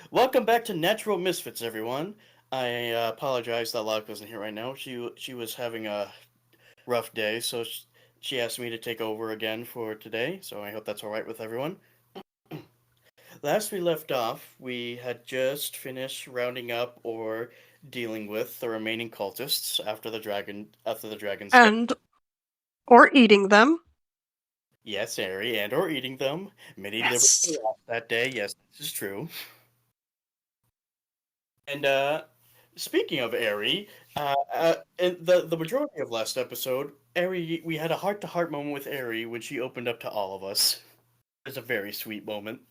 Welcome back to Natural Misfits, everyone. I apologize that Locke wasn't here right now. She was having a rough day, so she asked me to take over again for today. So I hope that's all right with everyone. Last we left off, we had just finished rounding up or dealing with the remaining cultists after the dragon's death. And or eating them. Yes, Ari, and or eating them. Many livers Yes. were lost that day. Yes, this is true. And speaking of Eri, in the majority of last episode, Eri, we had a heart to heart moment with Eri when she opened up to all of us. It was a very sweet moment.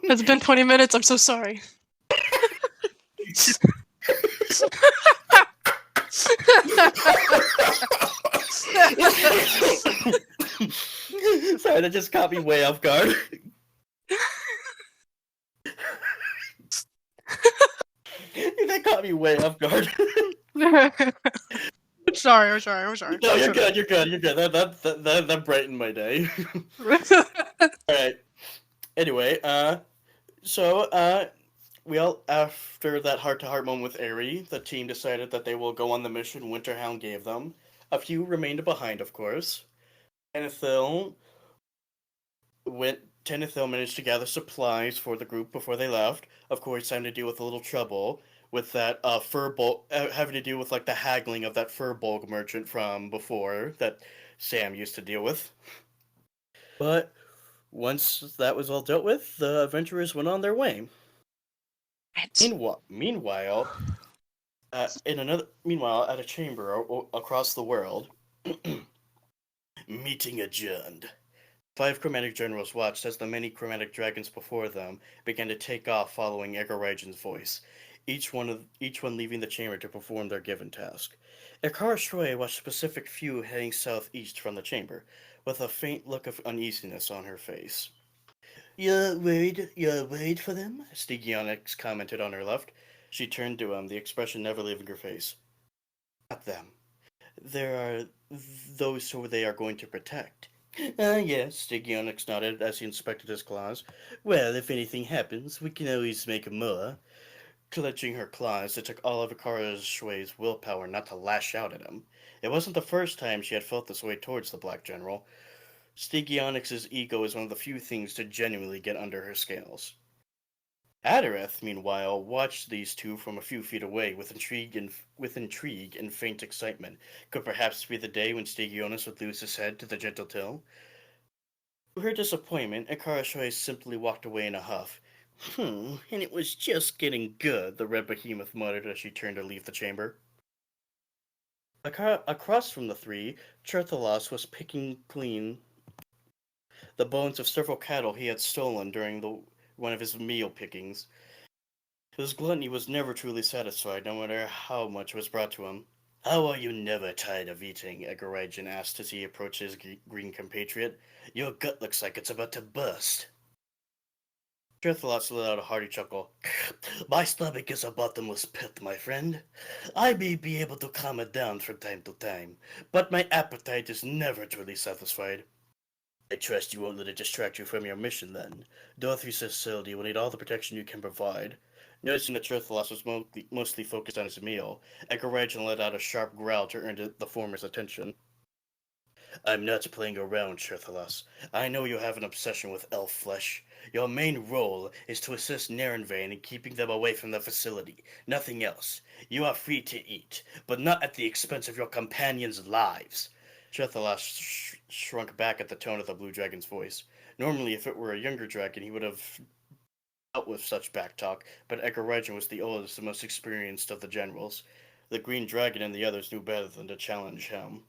It's been 20 minutes. I'm so sorry. Sorry, that just caught me way off guard. That caught me way off guard. sorry, I'm sorry, I'm sorry. No, you're good. You're good. You're good. That brightened my day. All right. Anyway, we all, after that heart-to-heart moment with Aerie, the team decided that they will go on the mission Winterhound gave them. A few remained behind, of course. Tenethil went. Tenethil managed to gather supplies for the group before they left. Of course, having to deal with a little trouble with that fur bulk, having to deal with like the haggling of that fur bulk merchant from before that Sam used to deal with. But once that was all dealt with, the adventurers went on their way. Meanwhile, at a chamber across the world, meeting adjourned. Five chromatic generals watched as the many chromatic dragons before them began to take off following Egarajan's voice, each one leaving the chamber to perform their given task. Ikara Shroi watched a specific few heading southeast from the chamber, with a faint look of uneasiness on her face. You're worried for them? Stygionyx commented on her left. She turned to him, the expression never leaving her face. Not them. There are those who they are going to protect. Yes, Stygionyx nodded as he inspected his claws. Well, if anything happens, we can always make more. Clutching her claws, it took all of Ikara Shui's willpower not to lash out at him. It wasn't the first time she had felt this way towards the Black General. Stygionyx's ego is one of the few things to genuinely get under her scales. Adareth, meanwhile, watched these two from a few feet away with intrigue and faint excitement. Could perhaps be the day when Stygionyx would lose his head to the gentle Till? To her disappointment, Akarashoi simply walked away in a huff. And it was just getting good, the red behemoth muttered as she turned to leave the chamber. Across from the three, Cherthalos was picking clean the bones of several cattle he had stolen during one of his meal pickings. His gluttony was never truly satisfied, no matter how much was brought to him. How are you never tired of eating? Egarajan asked as he approached his green compatriot. Your gut looks like it's about to burst. Trithalot let out a hearty chuckle. My stomach is a bottomless pit, my friend. I may be able to calm it down from time to time, but my appetite is never truly satisfied. I trust you won't let it distract you from your mission, then. Dorothy's facility will need all the protection you can provide. Noticing that Trithalos was mostly focused on his meal, Egarajan let out a sharp growl to earn the former's attention. I'm not playing around, Trithalos. I know you have an obsession with elf flesh. Your main role is to assist Narenvain in keeping them away from the facility. Nothing else. You are free to eat, but not at the expense of your companions' lives. Trithalos shrunk back at the tone of the blue dragon's voice. Normally, if it were a younger dragon, he would have dealt with such backtalk, but Egarajan was the oldest and most experienced of the generals. The green dragon and the others knew better than to challenge him.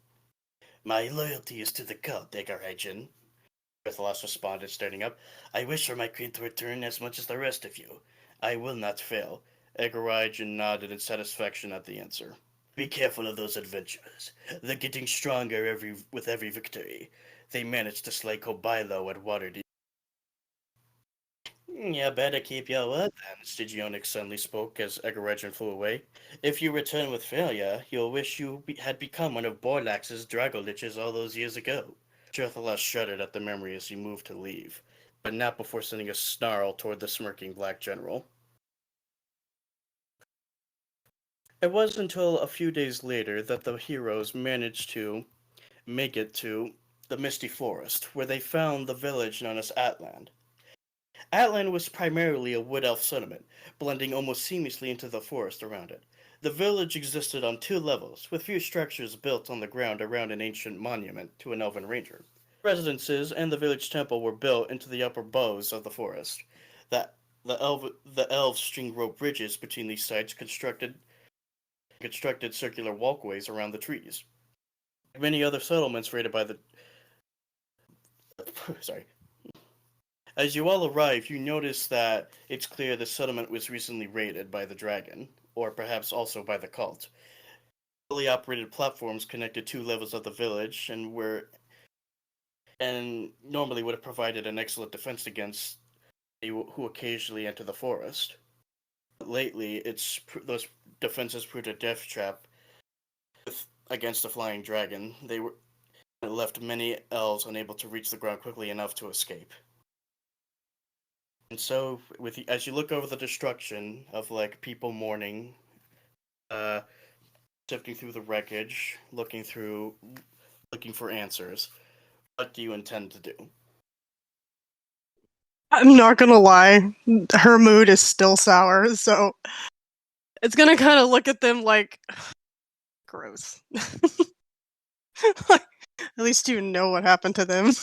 My loyalty is to the cult, Egarajan. Berthalas responded, standing up. I wish for my queen to return as much as the rest of you. I will not fail. Egarajan nodded in satisfaction at the answer. Be careful of those adventurers. They're getting stronger with every victory. They managed to slay Kobailo at Waterdeep. You better keep your word then, Stygionyx suddenly spoke as Egarajan flew away. If you return with failure, you'll wish you had become one of Borlax's Dragoliches all those years ago. Trithalas shuddered at the memory as he moved to leave. but not before sending a snarl toward the smirking black general. It was until a few days later that the heroes managed to make it to the Misty Forest, where they found the village known as Atland. Atland was primarily a wood elf settlement, blending almost seamlessly into the forest around it. The village existed on 2 levels, with few structures built on the ground around an ancient monument to an elven ranger. Residences and the village temple were built into the upper boughs of the forest. The, the elves string rope bridges between these sites constructed circular walkways around the trees. Like many other settlements raided by the sorry. As you all arrive, you notice that it's clear the settlement was recently raided by the dragon, or perhaps also by the cult. Fully operated platforms connected 2 levels of the village and normally would have provided an excellent defense against who occasionally enter the forest. But lately, those defenses proved a death trap against the flying dragon. They left many elves unable to reach the ground quickly enough to escape. And so, as you look over the destruction of people mourning, sifting through the wreckage, looking for answers, what do you intend to do? I'm not gonna lie, her mood is still sour, so it's gonna kind of look at them like, gross. At least you know what happened to them.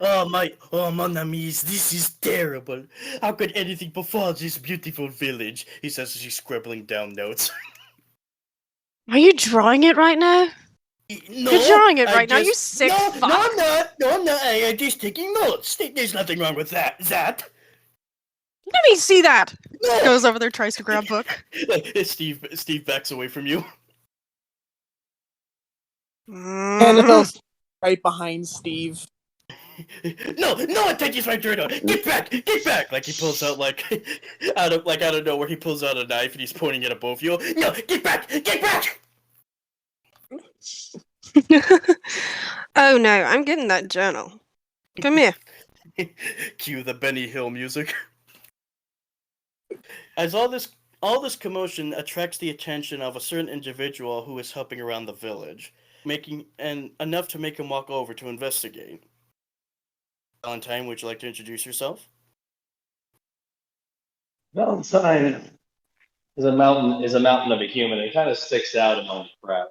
Oh, mon amis, this is terrible. How could anything befall this beautiful village? He says as he's scribbling down notes. Are you drawing it right now? No, You're drawing it right now, you sick no, fuck. No, I'm not. No, I'm not. I'm just taking notes. There's nothing wrong with that. Let me see that! No. Goes over there, tries to grab book. Steve backs away from you. Annabelle's right behind Steve. No, take this right journal. Get back! Like he pulls out out of nowhere, he pulls out a knife and he's pointing it at both of you. No, get back! Oh no, I'm getting that journal. Come here. Cue the Benny Hill music. As all this commotion attracts the attention of a certain individual who is helping around the village, enough to make him walk over to investigate. Valentine, would you like to introduce yourself? Valentine is a mountain of a human. It kind of sticks out among the crowd.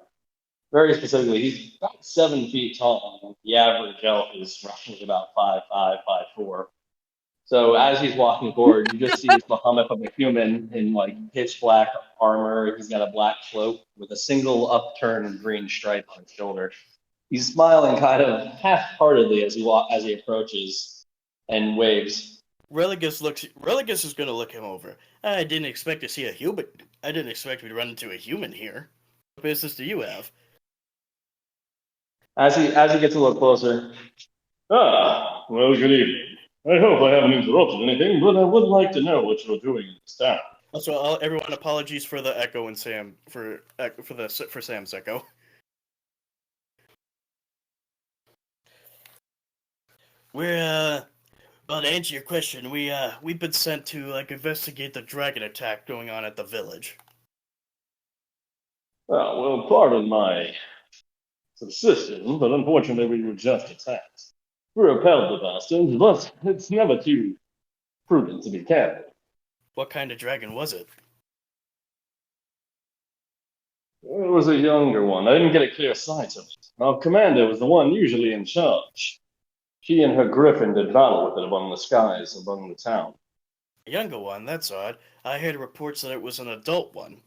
Very specifically, he's about 7 feet tall. The average elf is roughly about 5'5", 5'4". So as he's walking forward, you just see this behemoth of a human in pitch black armor. He's got a black cloak with a single upturned green stripe on his shoulder. He's smiling kind of half-heartedly as he approaches and waves. Religas is going to look him over. I didn't expect to see a human. I didn't expect we'd run into a human here. What business do you have? As he gets a little closer. Well, good evening. I hope I haven't interrupted anything, but I would like to know what you're doing in this town. Also, everyone, apologies for the echo and Sam for Sam's echo. We're well, to answer your question, we've been sent to investigate the dragon attack going on at the village. Well, pardon my subsistence, but unfortunately we were just attacked. We repelled the bastards, but it's never too prudent to be careful. What kind of dragon was it? It was a younger one. I didn't get a clear sight of it. Our commander was the one usually in charge. She and her griffin did battle with it among the skies, among the town. A younger one? That's odd. I heard reports that it was an adult one.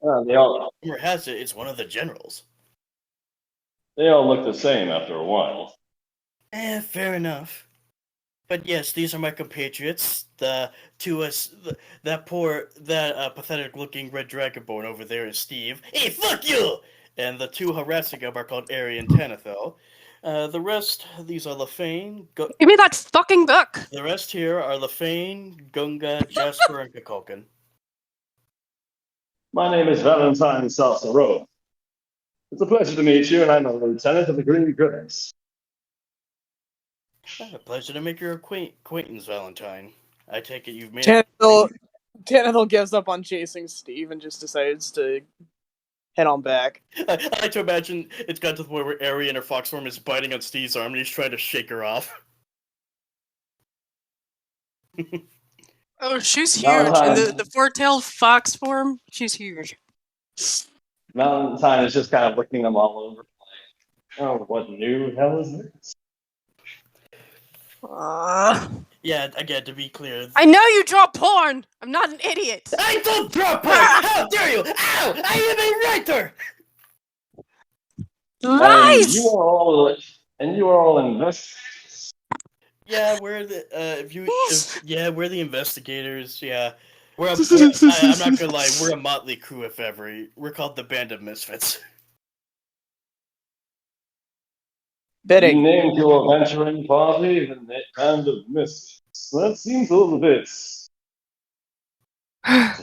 Rumor has it it's one of the generals. They all look the same after a while. Fair enough. But yes, these are my compatriots. That pathetic-looking red dragonborn over there is Steve. Hey, fuck you! And the two harassing him are called Ari and Tanathel. The rest, these are Lefane. Give me that fucking book! The rest here are Lefane, Gunga, Jasper, and Kakolkin. My name is Valentine Salsaro. It's a pleasure to meet you, and I'm a lieutenant of the Green Griffins. Pleasure to make your acquaintance, Valentine. I take it you've made it. Tanithil gives up on chasing Steve and just decides to head on back. I like to imagine it's got to the point where Ari in her fox form is biting on Steve's arm and he's trying to shake her off. Oh, she's huge. Valentine. In the four-tailed fox form, she's huge. Valentine is just kind of looking them all over. Like, oh, what new hell is this? Yeah, again, to be clear. I know you draw porn! I'm not an idiot! I don't draw porn! How dare you! Ow! I am a writer! Lies! You are all investigators. Yeah, we're the we're the investigators. Yeah, I'm not gonna lie, we're a motley crew. If ever, we're called the Band of Misfits. You Bidding. named your venturing party the Band of Misfits. That seems a little bit.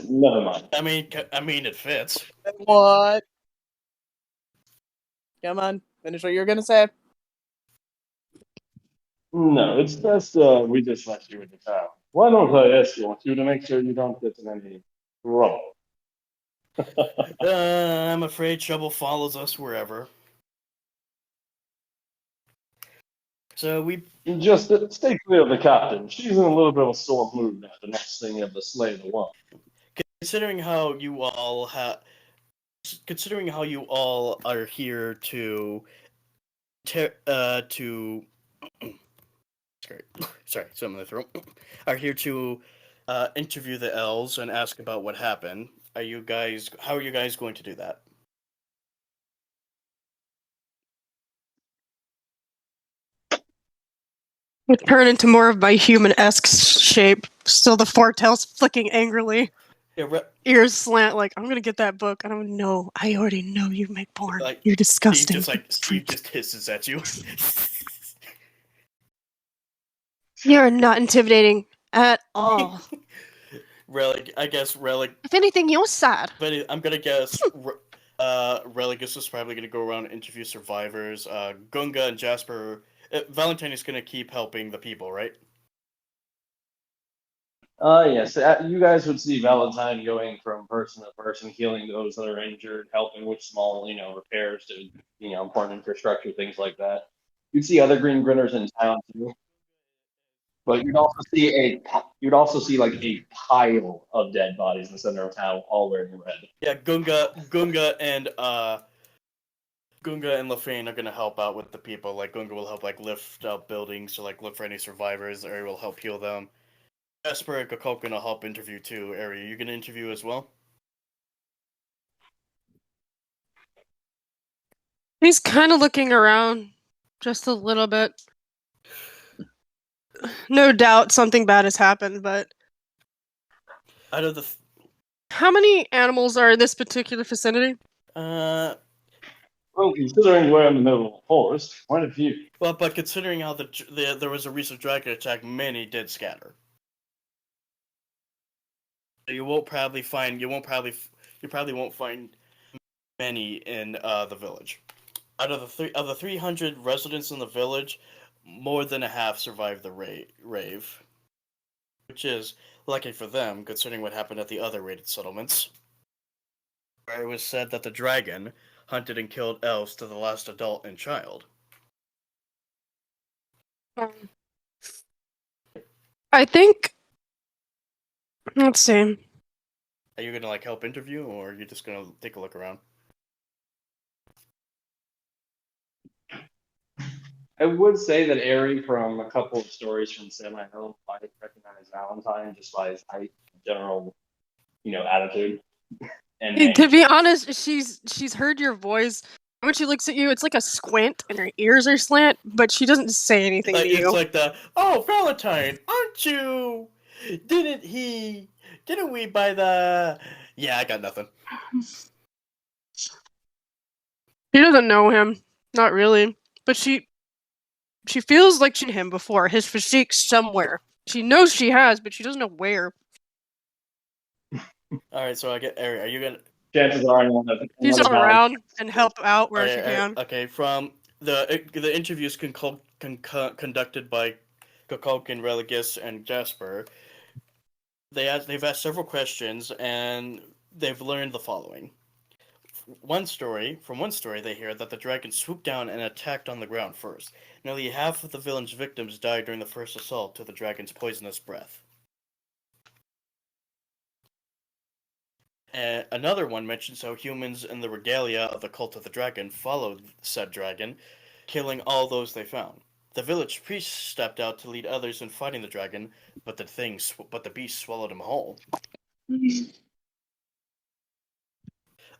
Never mind. I mean, it fits. What? Come on, finish what you're gonna say. No, it's best we just let you into town. Why don't I escort you to make sure you don't get in any trouble? I'm afraid trouble follows us wherever. So we Just stay clear of the captain. She's in a little bit of a sore mood after not seeing able to slay the one. considering how you all are here to sorry, something in the throat. Are here to interview the elves and ask about what happened. How are you guys going to do that? Turn into more of my human-esque shape. Still the four tails flicking angrily. Yeah, Ears slant like, I'm gonna get that book. I don't know. I already know you make porn. Like, You're disgusting. Steve just hisses at you. You're not intimidating at all. Relic. If anything, you're sad. But I'm gonna guess Religas is probably gonna go around and interview survivors. Gunga and Jasper. Valentine is gonna keep helping the people, right? Yes. You guys would see Valentine going from person to person, healing those that are injured, helping with small, repairs to, important infrastructure, things like that. You'd see other green grinners in town too. But you'd also see like a pile of dead bodies in the center of town, all wearing red. Yeah, Gunga and Lafane are gonna help out with the people. Like Gunga will help lift up buildings to look for any survivors. Ari will help heal them. Jasper and Kakok gonna help interview too. Ari, are you gonna interview as well? He's kind of looking around, just a little bit. No doubt something bad has happened, but Out of the how many animals are in this particular vicinity? well, considering we're in the middle of a forest, quite a few. but considering how there was a recent dragon attack, many did scatter. You probably won't find many in the village. Out of the 300 residents in the village, more than a half survived the rave, which is lucky for them, considering what happened at the other raided settlements, where it was said that the dragon hunted and killed elves to the last adult and child. I think. Let's see. Are you gonna help interview, or are you just gonna take a look around? I would say that Ari, from a couple of stories from Semi-Home, might recognize Valentine just by his height, general, attitude. And To be honest, she's heard your voice. When she looks at you, it's like a squint, and her ears are slant, but she doesn't say anything to you. It's like oh, Valentine, aren't you? Didn't we buy the? Yeah, I got nothing. She doesn't know him, not really, but she feels like she'd him before. His physique somewhere. She knows she has, but she doesn't know where. All right, so I get Ari. Are you gonna? chances are She's around and help out where she Okay, can. okay, from the interviews conducted by Kukulkan, Religas, and Jasper, they've asked several questions, and they've learned the following. From one story, they hear that the dragon swooped down and attacked on the ground first. Nearly half of the villain's victims died during the first assault to the dragon's poisonous breath. And another one mentions how humans in the regalia of the cult of the dragon followed said dragon, killing all those they found. The village priest stepped out to lead others in fighting the dragon, but the beast swallowed him whole.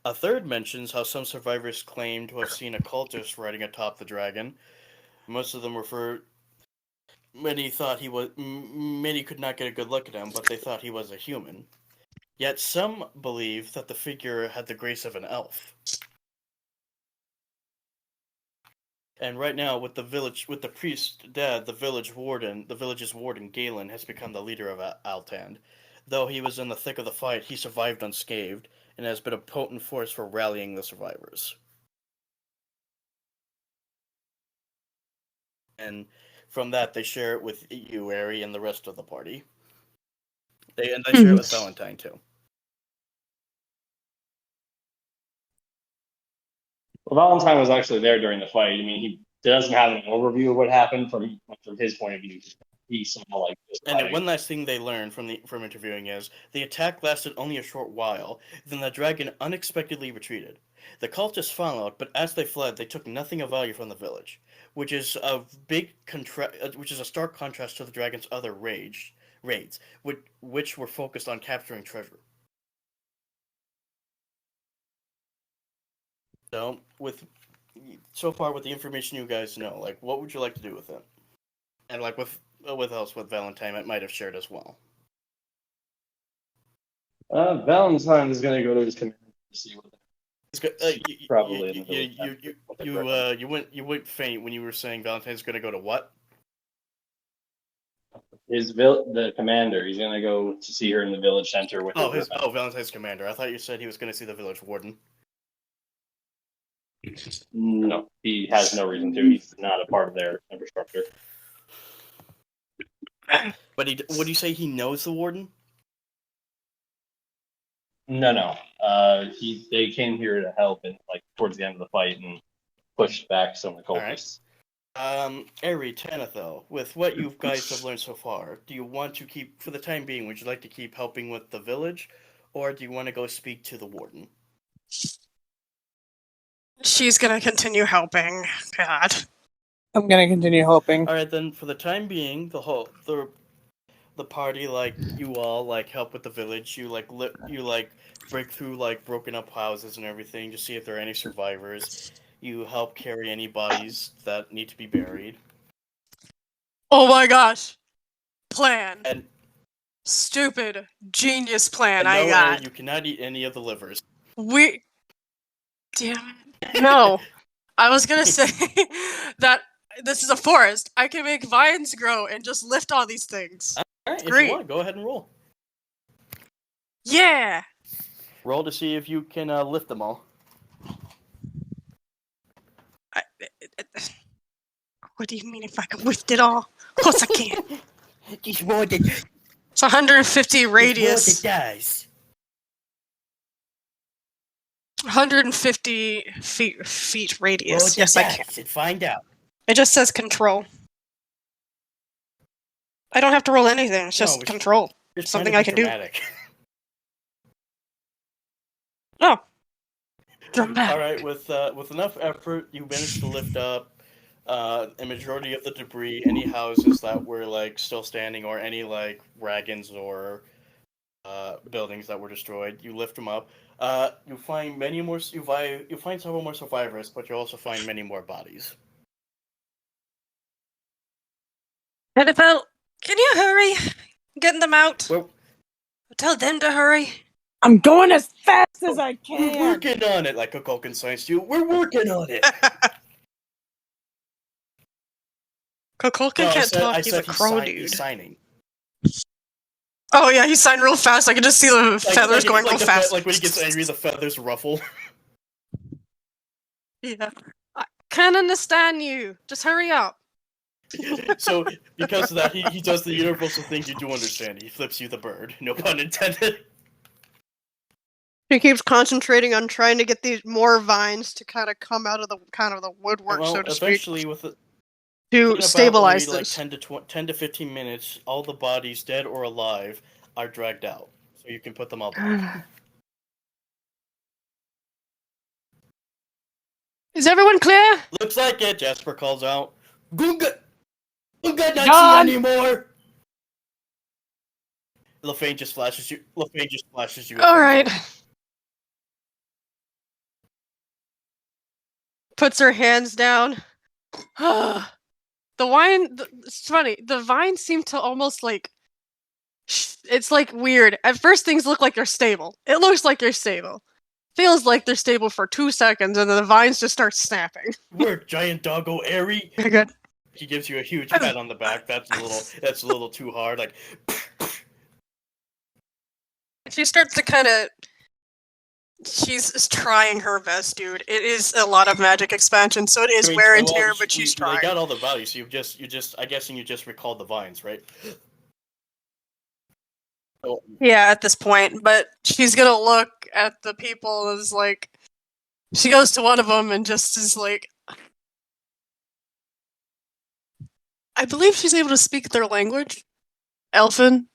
A third mentions how some survivors claim to have seen a cultist riding atop the dragon. Most of them many could not get a good look at him, but they thought he was a human. Yet some believe that the figure had the grace of an elf. And right now, with the priest dead, the village's warden, Galen, has become the leader of Altand. Though he was in the thick of the fight, he survived unscathed, and has been a potent force for rallying the survivors. And from that, they share it with you, Ari, and the rest of the party. They share it with Valentine, too. Well, Valentine was actually there during the fight. I mean, he doesn't have an overview of what happened from his point of view. He saw like this. And one last thing they learned from interviewing is the attack lasted only a short while. Then the dragon unexpectedly retreated. The cultists followed, but as they fled, they took nothing of value from the village, which is a stark contrast to the dragon's other raids, which were focused on capturing treasure. So, so far with the information you guys know, like, what would you like to do with it? And like with Valentine, it might have shared as well. Valentine is going to go to his commander to see what. Probably. You went faint when you were saying Valentine's going to go to what? The commander. He's going to go to see her in the village center with. Valentine's commander. I thought you said he was going to see the village warden. No, he has no reason to. He's not a part of their infrastructure. But would you say he knows the warden? No. They came here to help, and like towards the end of the fight, and pushed back some of the cultists. All right. Ari, Tanithel, with what you guys have learned so far, do you want to keep, for the time being, would you like to keep helping with the village, or do you want to go speak to the warden? She's gonna continue helping. God. I'm gonna continue helping. All right, then. For the time being, the party, like you all, like help with the village. You break through like broken up houses and everything to see if there are any survivors. You help carry any bodies that need to be buried. Oh my gosh! Plan. And stupid genius plan. I got. You cannot eat any of the livers. Damn it. No, I was gonna say that this is a forest. I can make vines grow and just lift all these things. Alright, if great. you want, go ahead and roll. Yeah! Roll to see if you can lift them all. What do you mean if I can lift it all? Of course I can. Just roll the... It's 150 radius. Just roll the dice. 150 feet radius. Yes, I can. And find out. It just says control. I don't have to roll anything. It's just control. It's something I can dramatic. do. Oh. Dramatic. All right. With enough effort, you managed to lift up a majority of the debris. Any houses that were like still standing, or any like wagons or buildings that were destroyed. You lift them up. You find many more. You find several more survivors, but you also find many more bodies. NFL, can you hurry? I'm getting them out. Well, Tell them to hurry. I'm going as fast as I we're can. working on it, like a Kukulkan science do. We're working on it. Kukulkan can't talk. He's a crow dude. He's signing. Oh yeah, he signed real fast. I can just see the feathers going real fast. Like when he gets angry, the feathers ruffle. Yeah. I can't understand you. Just hurry up. So because of that, he does the universal thing you do understand. He flips you the bird. No pun intended. He keeps concentrating on trying to get these more vines to kind of come out of the woodwork, Well, so to speak, eventually, within to about stabilize maybe like this. 10 to 15 minutes, all the bodies, dead or alive, are dragged out. So you can put them all back. Is everyone clear? Looks like it, Jasper calls out. Gunga! Gunga not see Done! anymore! Lefane just flashes you. Lefane just flashes you. a All thumbs right. up. Puts her hands down. The wine. It's funny. The vines seem to almost like. It's like weird. At first, things look like they're stable. It looks like they're stable. Feels like they're stable for 2 seconds, and then the vines just start snapping. Work, giant doggo Airy. Very good. He gives you a huge pat on the back. That's a little too hard. Like, She starts to kind of. She's trying her best, dude. It is a lot of magic expansion, so it is wear and tear, but she's trying. They got all the values. So you just. I guessing you just recalled the vines, right? Oh, Yeah, at this point, but she's gonna look at the people as like. She goes to one of them and just is like. I believe she's able to speak their language. Elfin.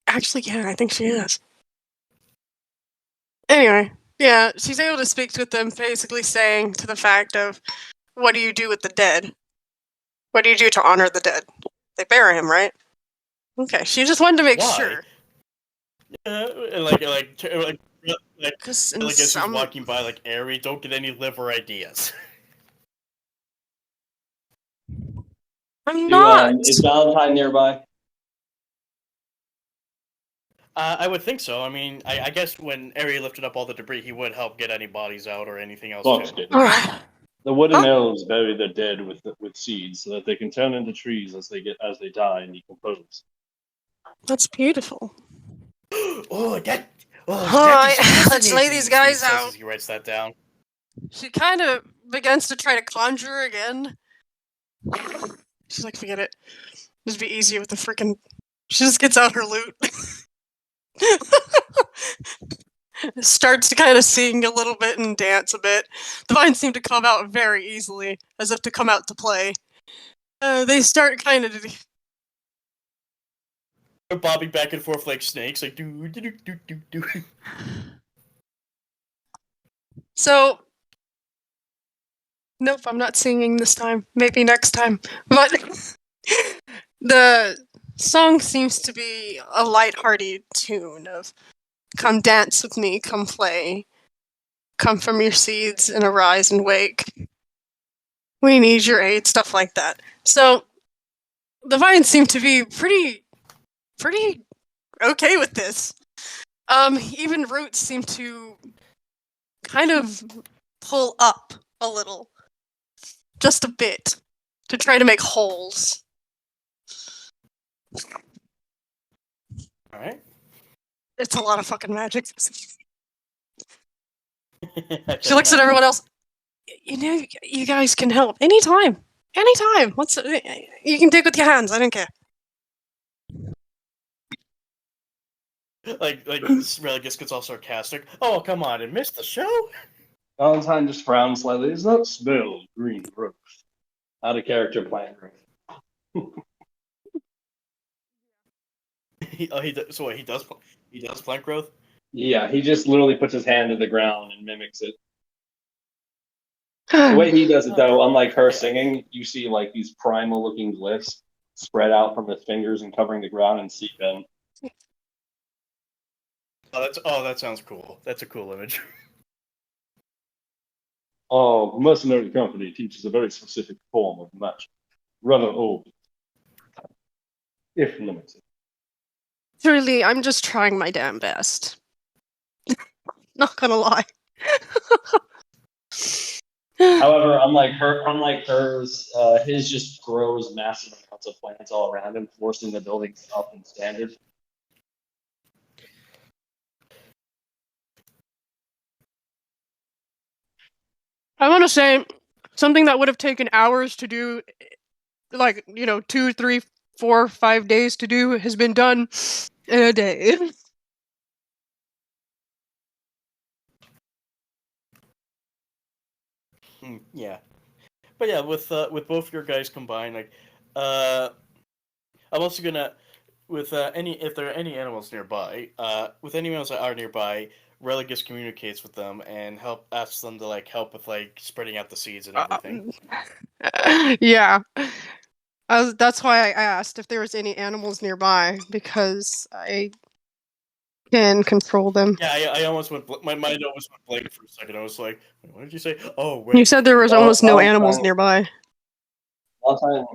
Actually, yeah, I think she is. Anyway, yeah, she's able to speak with them, basically saying to the fact of, what do you do with the dead? What do you do to honor the dead? They bury him, right? Okay, she just wanted to make Why? sure. Because in Religas some... who's walking by like Airy, don't get any liver ideas. I'm not! Is Valentine nearby? I would think so. I mean, I guess when Airy lifted up all the debris, he would help get any bodies out or anything else. Fox Too. did. Alright. The wooden Huh? elves bury their dead with seeds so that they can turn into trees as they die and decompose. That's beautiful. Oh, that. Oh, Alright, that is let's lay these guys says out. as he writes that down. She kind of begins to try to conjure again. She's like, forget it. Just be easy with the freaking. She just gets out her lute. Starts to kind of sing a little bit and dance a bit. The vines seem to come out very easily, as if to come out to play. They start kind of. They're bobbing back and forth like snakes, like do do do do do do. So. Nope, I'm not singing this time. Maybe next time. But the song seems to be a lighthearted tune of come dance with me, come play, come from your seeds and arise and wake. We need your aid, stuff like that. So the vines seem to be pretty okay with this. Even roots seem to kind of pull up a little. Just a bit. To try to make holes. Alright. It's a lot of fucking magic. She looks at everyone else. You know, you guys can help. Anytime. Anytime. You can dig with your hands. I don't care. Like Religas gets all sarcastic. Oh, come on, and missed the show? Valentine just frowns slightly. Does not smell green growth. Out of character plant growth. So what, he does plant growth? Yeah, he just literally puts his hand to the ground and mimics it. The way he does it, though, unlike her singing, you see like these primal-looking glyphs spread out from his fingers and covering the ground and seep in. That sounds cool. That's a cool image. Our mercenary company teaches a very specific form of magic, rather old, if limited. Truly, I'm just trying my damn best. Not gonna lie. However, unlike hers, his just grows massive amounts of plants all around him, forcing the buildings up in standard. I want to say, something that would have taken hours to do, like 2, 3, 4, 5 days to do, has been done in a day. Yeah, but yeah, with both your guys combined, like, I'm also gonna with any if there are any animals nearby, with any animals that are nearby, Religas communicates with them and asks them to like help with like spreading out the seeds and everything. Yeah. That's why I asked if there was any animals nearby, because I can control them. Yeah, I almost went. My mind almost went blank for a second. I was like, "What did you say?" Oh, You wait. said there was Well, almost no animals Valentine, nearby. Valentine,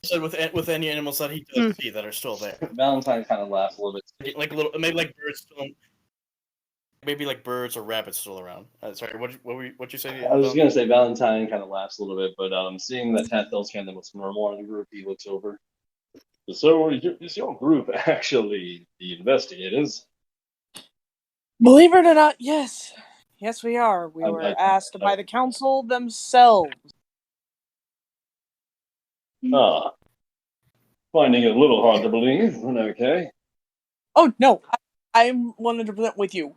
I said with any animals that he does see that are still there, Valentine kind of laughs a little bit. like little maybe like birds still, maybe like birds or rabbits still around. Sorry, what you say? I was gonna say Valentine kind of laughs a little bit, but seeing that Tathel's kind of what's normal in the group, he looks over. So is your group actually the investigators? Believe it or not, yes. Yes, we are. We I- were I- asked by the council themselves. Ah, finding it a little hard to believe. But okay. Oh, no. I'm 100% with you.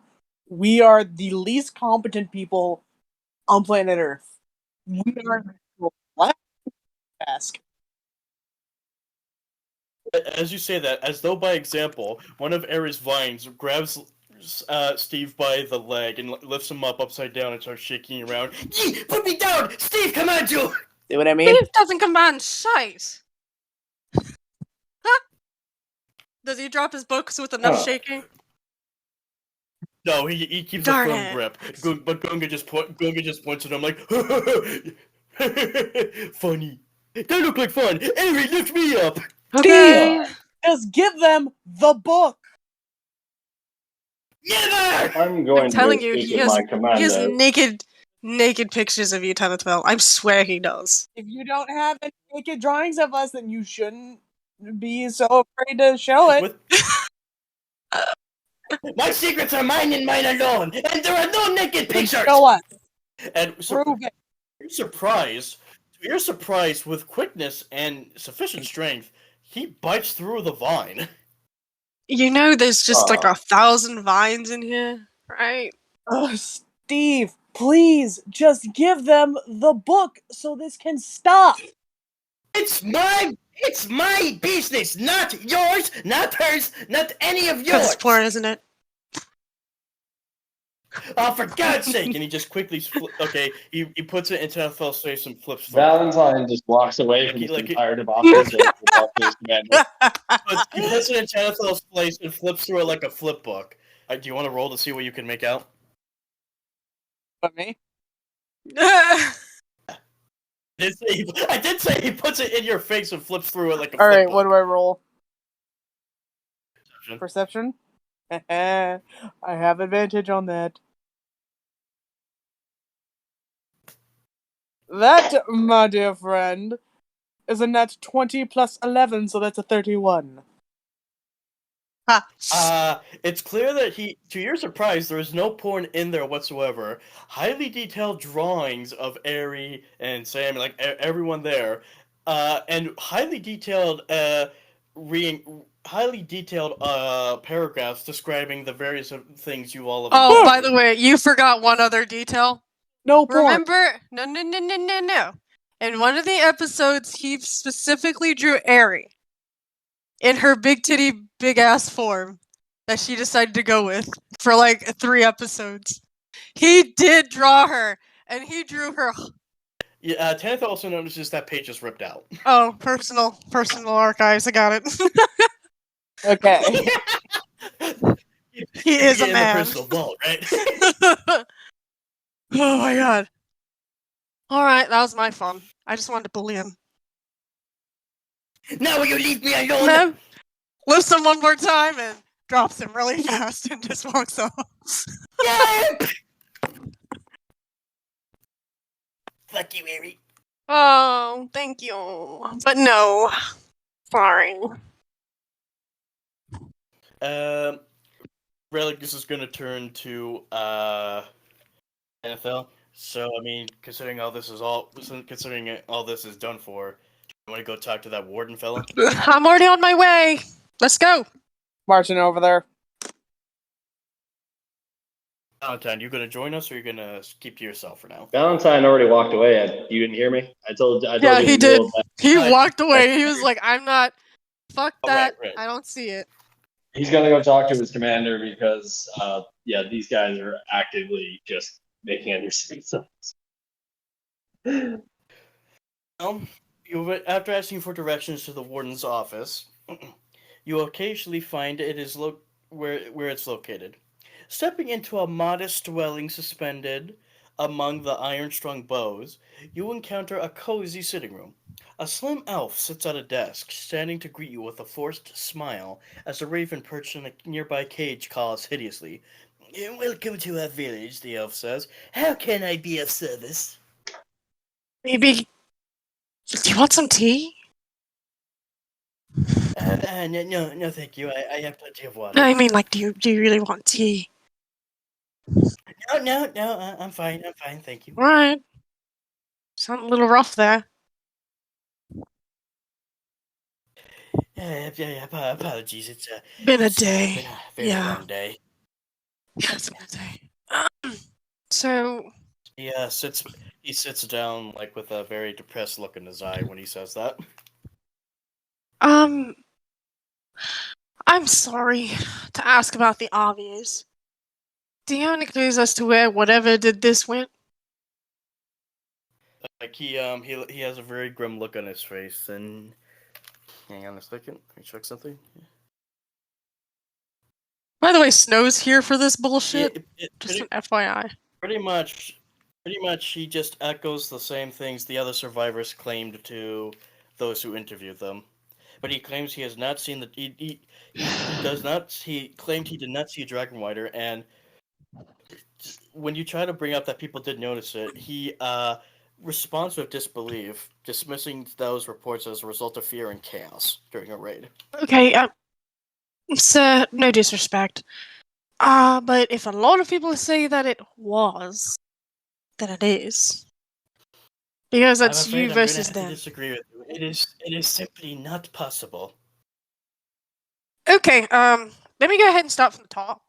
We are the least competent people on planet Earth. We are the last task. As you say that, as though by example, one of Ares' vines grabs Steve by the leg and lifts him up upside down and starts shaking around. Yee, put me down! Steve, command you! See what I mean? Steve doesn't command shite. Huh? Does he drop his books with enough shaking? No, he keeps Darn a firm it. grip. But Gunga just points at him like, funny. That looked like fun. Anyway, lift me up. Okay. Just give them the book! Never. I'm going I'm to telling go you, speak he with has my commander. naked pictures of you, Tenethville. I swear he does. If you don't have any naked drawings of us, then you shouldn't be so afraid to show it. With my secrets are mine and mine alone, and there are no naked Then pictures. show us. And Prove it. you're surprised with quickness and sufficient strength. He bites through the vine. You know there's just like Ah. 1,000 vines in here, right? Ugh, Steve, please, just give them the book so this can stop. It's my business, not yours, not hers, not any of That's yours. important, isn't it? Oh, for God's sake! And he just quickly he puts it into Ethel's face and flips through. Valentine just walks away from this Like- entire debacle and goes to talk to his commander. But he puts it in Ethel's place and flips through it like a flip book. Do you want to roll to see what you can make out? But me? I did say he puts it in your face and flips through it like a flip Alright, book. what do I roll? Perception. Perception? I have advantage on that. That, my dear friend, is a net 20 plus 11, so that's a 31. It's clear that to your surprise, there is no porn in there whatsoever. Highly detailed drawings of Aerie and Sam, like everyone there, and highly detailed, paragraphs describing the various things you all have. Oh, by the way, you forgot one other detail. No porn. Remember? No. In one of the episodes, he specifically drew Aerie in her big titty, big ass form that she decided to go with for like 3 episodes. He did draw her, and he drew her. Yeah, Tanith also notices that page is ripped out. Oh, personal archives. I got it. Okay. He is a in man. the personal vault, right? Oh my god. Alright, that was my fun. I just wanted to bully him. Now will you leave me alone? No. Lifts him one more time and drops him really fast and just walks off. Yep! Fuck you, Aerie. Oh, thank you. But no. Sorry. Religus is gonna turn to NFL. So I mean, considering all this is done for, you want to go talk to that warden fella? I'm already on my way. Let's go. Marching over there. Valentine, you gonna join us, or you gonna keep to yourself for now? Valentine already walked away. You didn't hear me? I told Yeah, you he in the did. middle of that. He Right. walked away. He was like, I'm not. Fuck Oh, that. right. I don't see it. He's gonna go talk to his commander because these guys are actively just making understands. After asking for directions to the warden's office, you occasionally find it is where it's located. Stepping into a modest dwelling suspended among the iron-strung boughs, you encounter a cozy sitting room. A slim elf sits at a desk, standing to greet you with a forced smile as a raven perched in a nearby cage calls hideously. Welcome to our village, the elf says. How can I be of service? Maybe. Do you want some tea? No, thank you. I have plenty of water. I mean, like, do you really want tea? No, I'm fine, thank you. All right. Sound a little rough there. Yeah, apologies. Been a It's day. been a very Yeah. long day. Yeah, it's been a day. So, He sits down like with a very depressed look in his eye when he says that. I'm sorry to ask about the obvious. Do you have any clues as to where whatever did this went? Like he has a very grim look on his face, and hang on a second, let me check something. By the way, Snow's here for this bullshit. Just Pretty, an FYI. pretty much he just echoes the same things the other survivors claimed to those who interviewed them. But he claims he has not seen the he does not he claimed he did not see a dragon rider, and when you try to bring up that people did notice it, he responds with disbelief, dismissing those reports as a result of fear and chaos during a raid. Okay, sir, no disrespect. But if a lot of people say that it was, then it is. Because I'm that's afraid you I'm going to versus have to them. disagree with you. It is simply not possible. Okay, let me go ahead and start from the top.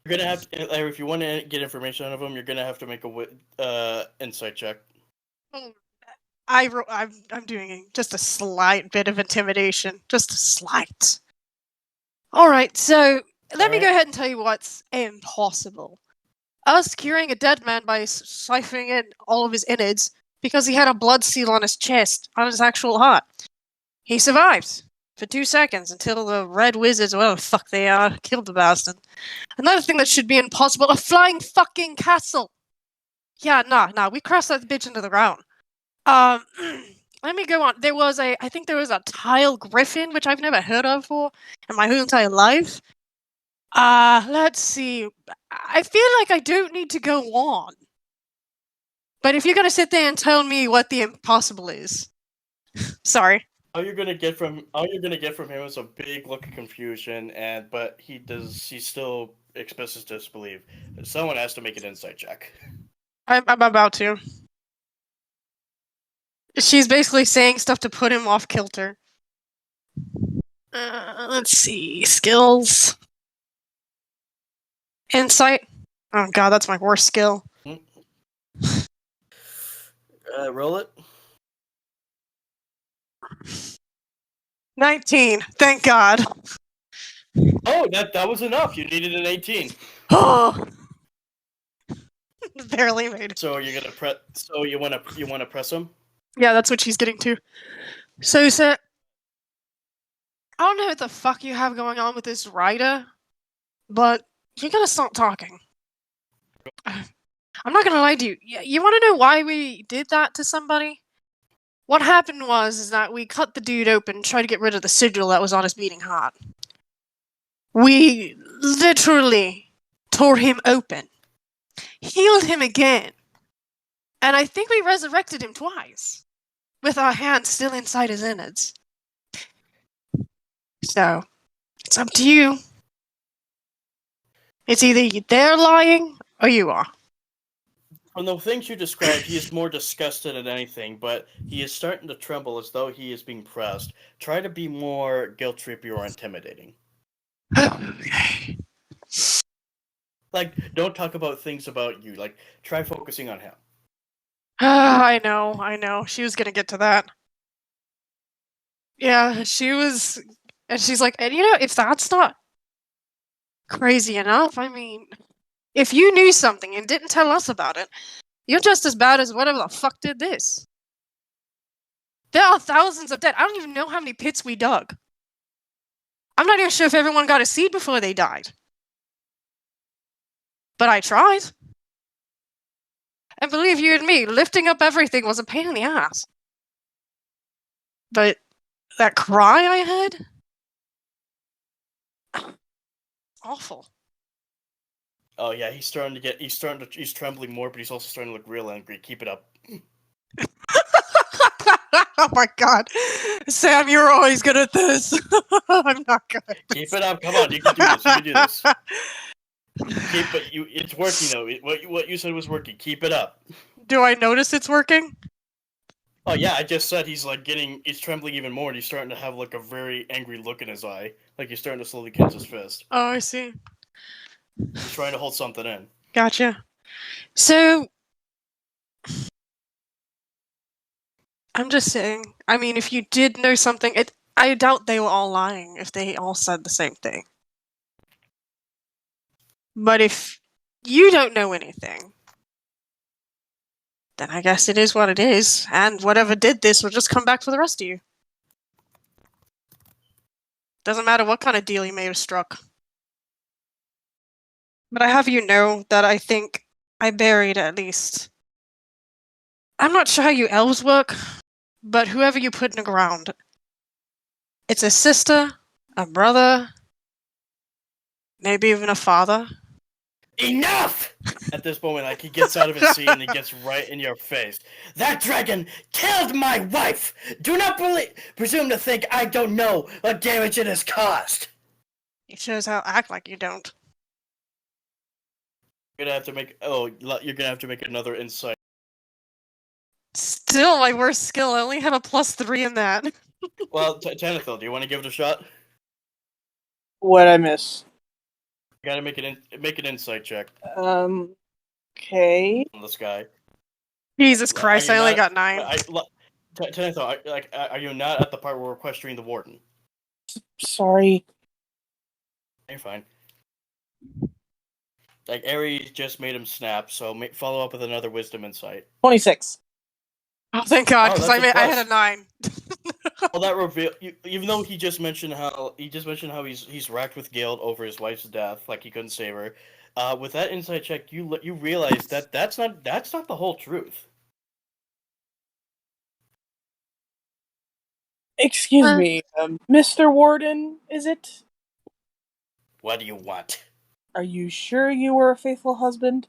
You're gonna have to, if you want to get information out of them, you're gonna have to make a insight check. I'm doing just a slight bit of intimidation. Just a slight. Alright, so let me go ahead and tell you what's impossible. Us curing a dead man by siphoning in all of his innards because he had a blood seal on his chest, on his actual heart. He survived for 2 seconds until the red wizards, whatever the fuck they are, killed the bastard. Another thing that should be impossible, a flying fucking castle! Yeah, nah, we crashed that bitch into the ground. Let me go on. I think there was a tile griffin, which I've never heard of before in my whole entire life. Let's see. I feel like I don't need to go on. But if you're gonna sit there and tell me what the impossible is, sorry. All you're gonna get from him is a big look of confusion, but he still expresses disbelief. Someone has to make an insight check. I'm about to. She's basically saying stuff to put him off kilter. Let's see. Skills. Insight. Oh god, that's my worst skill. Roll it. 19. Thank god. Oh, that was enough. You needed an 18. Oh. Barely made it. So you're gonna press. So you wanna press him? Yeah, that's what she's getting to. So, sir, I don't know what the fuck you have going on with this rider, but you gotta stop talking. I'm not gonna lie to you. You want to know why we did that to somebody? What happened is that we cut the dude open, tried to get rid of the sigil that was on his beating heart. We literally tore him open, healed him again, and I think we resurrected him twice, with our hands still inside his innards. So, it's up to you. It's either they're lying or you are. From the things you described, he is more disgusted than anything, but he is starting to tremble as though he is being pressed. Try to be more guilt-trippy or intimidating. Okay. Like, don't talk about things about you. Like, try focusing on him. I know. She was gonna get to that. Yeah, she was, and she's like, and if that's not crazy enough, I mean, if you knew something and didn't tell us about it, you're just as bad as whatever the fuck did this. There are thousands of dead. I don't even know how many pits we dug. I'm not even sure if everyone got a seed before they died. But I tried. And believe you and me, lifting up everything was a pain in the ass. But that cry I had? Awful. Oh yeah, he's trembling more, but he's also starting to look real angry. Keep it up. Oh my god. Sam, you're always good at this. I'm not good at this. Keep it up. Come on, you can do this. You can do this. It's working though. What you said was working. Keep it up. Do I notice it's working? Oh yeah, I just said he's trembling even more, and he's starting to have like a very angry look in his eye, like he's starting to slowly clench his fist. Oh, I see. He's trying to hold something in. Gotcha. So, I'm just saying, I mean, if you did know something, I doubt they were all lying if they all said the same thing. But if you don't know anything, then I guess it is what it is, and whatever did this will just come back for the rest of you. Doesn't matter what kind of deal you may have struck. But I have you know that I think I buried at least... I'm not sure how you elves work, but whoever you put in the ground, it's a sister, a brother, maybe even a father. Enough! At this moment, like, he gets out of his seat and he gets right in your face. That dragon killed my wife! Do not presume to think I don't know what damage it has caused! It shows how act like you don't. You're gonna have to make another insight. Still my worst skill, I only have a +3 in that. Well, Tanithil, do you want to give it a shot? What'd I miss? You gotta make an insight check Okay. on this guy. Jesus Christ, I only got 9. Tanithil, are you not at the part where we're questioning the warden? Sorry. You're fine. Like, Ares just made him snap, so follow up with another wisdom insight. 26. Oh, thank God, Oh, because that's a I had plus. a 9. Well, that reveal, even though he just mentioned how he's racked with guilt over his wife's death, like he couldn't save her. With that insight check, you realize that that's not the whole truth. Excuse me, Mr. Warden, is it? What do you want? Are you sure you were a faithful husband?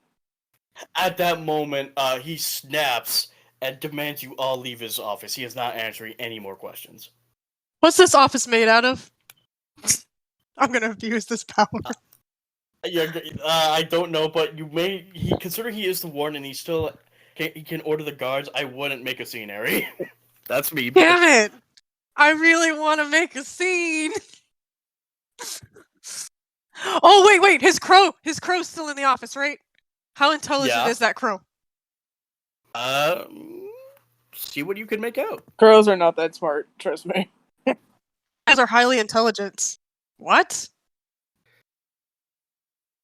At that moment, he snaps and demands you all leave his office. He is not answering any more questions. What's this office made out of? I'm gonna abuse this power. I don't know, but consider he is the warden and he can order the guards. I wouldn't make a scene, Harry. That's me. Damn it! I really want to make a scene. Oh wait! His crow's still in the office, right? How intelligent is that crow? See what you can make out. Crows are not that smart, trust me. Guys are highly intelligent. What?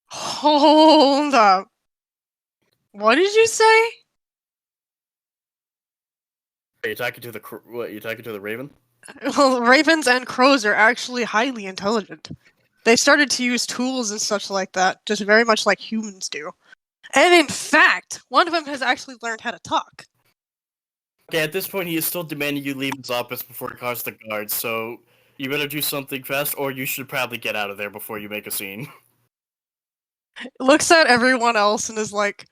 Hold up. What did you say? Are you talking to the raven? Well, ravens and crows are actually highly intelligent. They started to use tools and such like that, just very much like humans do. And in fact, one of them has actually learned how to talk. Okay, at this point, he is still demanding you leave his office before it calls the guards, so you better do something fast, or you should probably get out of there before you make a scene. Looks at everyone else and is like,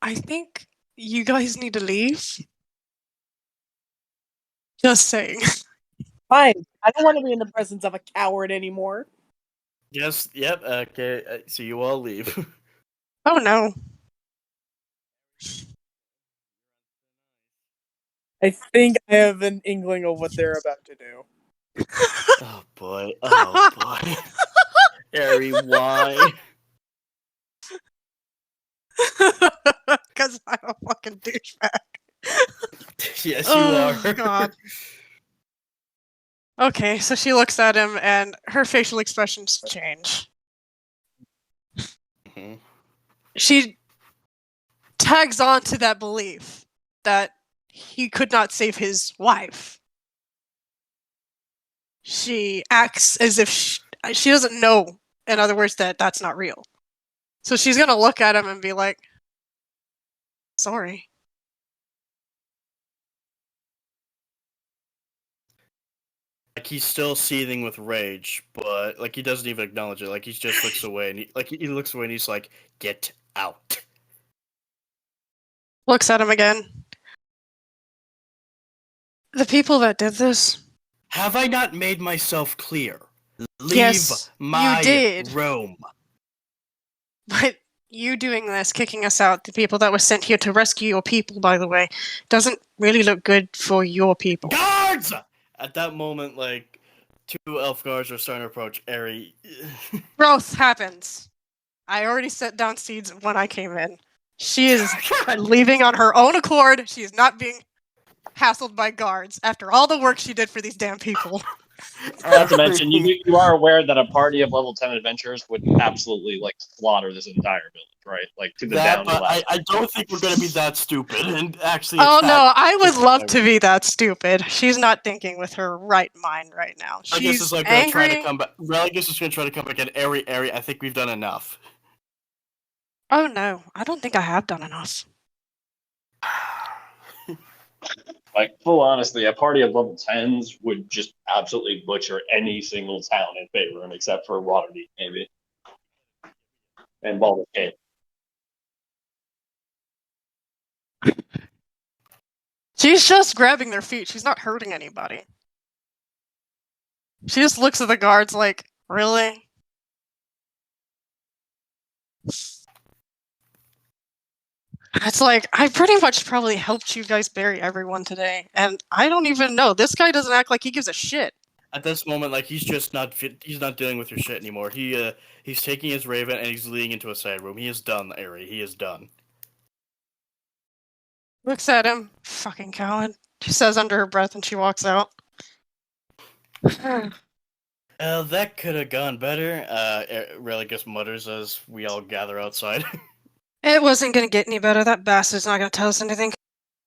I think you guys need to leave. Just saying. Fine. I don't want to be in the presence of a coward anymore. Yes, yep, okay, so you all leave. Oh no. I think I have an inkling of what they're about to do. Oh boy. Oh boy. Harry, why? Because I'm a fucking douchebag. Yes, you Oh, are. God. Okay, so she looks at him and her facial expressions change. Mhm. She tags on to that belief that he could not save his wife. She acts as if she doesn't know, in other words, that that's not real. So she's gonna look at him and be like, sorry. Like he's still seething with rage, but like he doesn't even acknowledge it. Like he just looks away, and he looks away, and he's like, "Get out." Looks at him again. The people that did this. Have I not made myself clear? Leave Yes, my you did. room. But you doing this, kicking us out, the people that were sent here to rescue your people, by the way, doesn't really look good for your people. Guards! At that moment, like, 2 elf guards are starting to approach Eri. Growth happens. I already set down seeds when I came in. She is leaving on her own accord. She is not being hassled by guards after all the work she did for these damn people. Not to mention, you are aware that a party of level 10 adventurers would absolutely like slaughter this entire village, right? Like to the That, down to but last. I don't think we're gonna be that stupid and actually Oh attack. no, I would love to be that stupid. She's not thinking with her right mind right now. I guess She's it's like gonna try angry. to come back. Religas is gonna try to come back and Eri, I think we've done enough. Oh no, I don't think I have done enough. Like, full honestly, a party of level 10s would just absolutely butcher any single town in Faerun except for Waterdeep, maybe. And Baldur's Gate. She's just grabbing their feet. She's not hurting anybody. She just looks at the guards like, really? It's like, I pretty much probably helped you guys bury everyone today, and I don't even know. This guy doesn't act like he gives a shit. At this moment, like he's just not fit. He's not dealing with your shit anymore. He's taking his raven and he's leading into a side room. He is done, Eri. He is done. Looks at him. Fucking coward. She says under her breath and she walks out. That could have gone better. Religus mutters as we all gather outside. It wasn't gonna get any better. That bastard's not gonna tell us anything.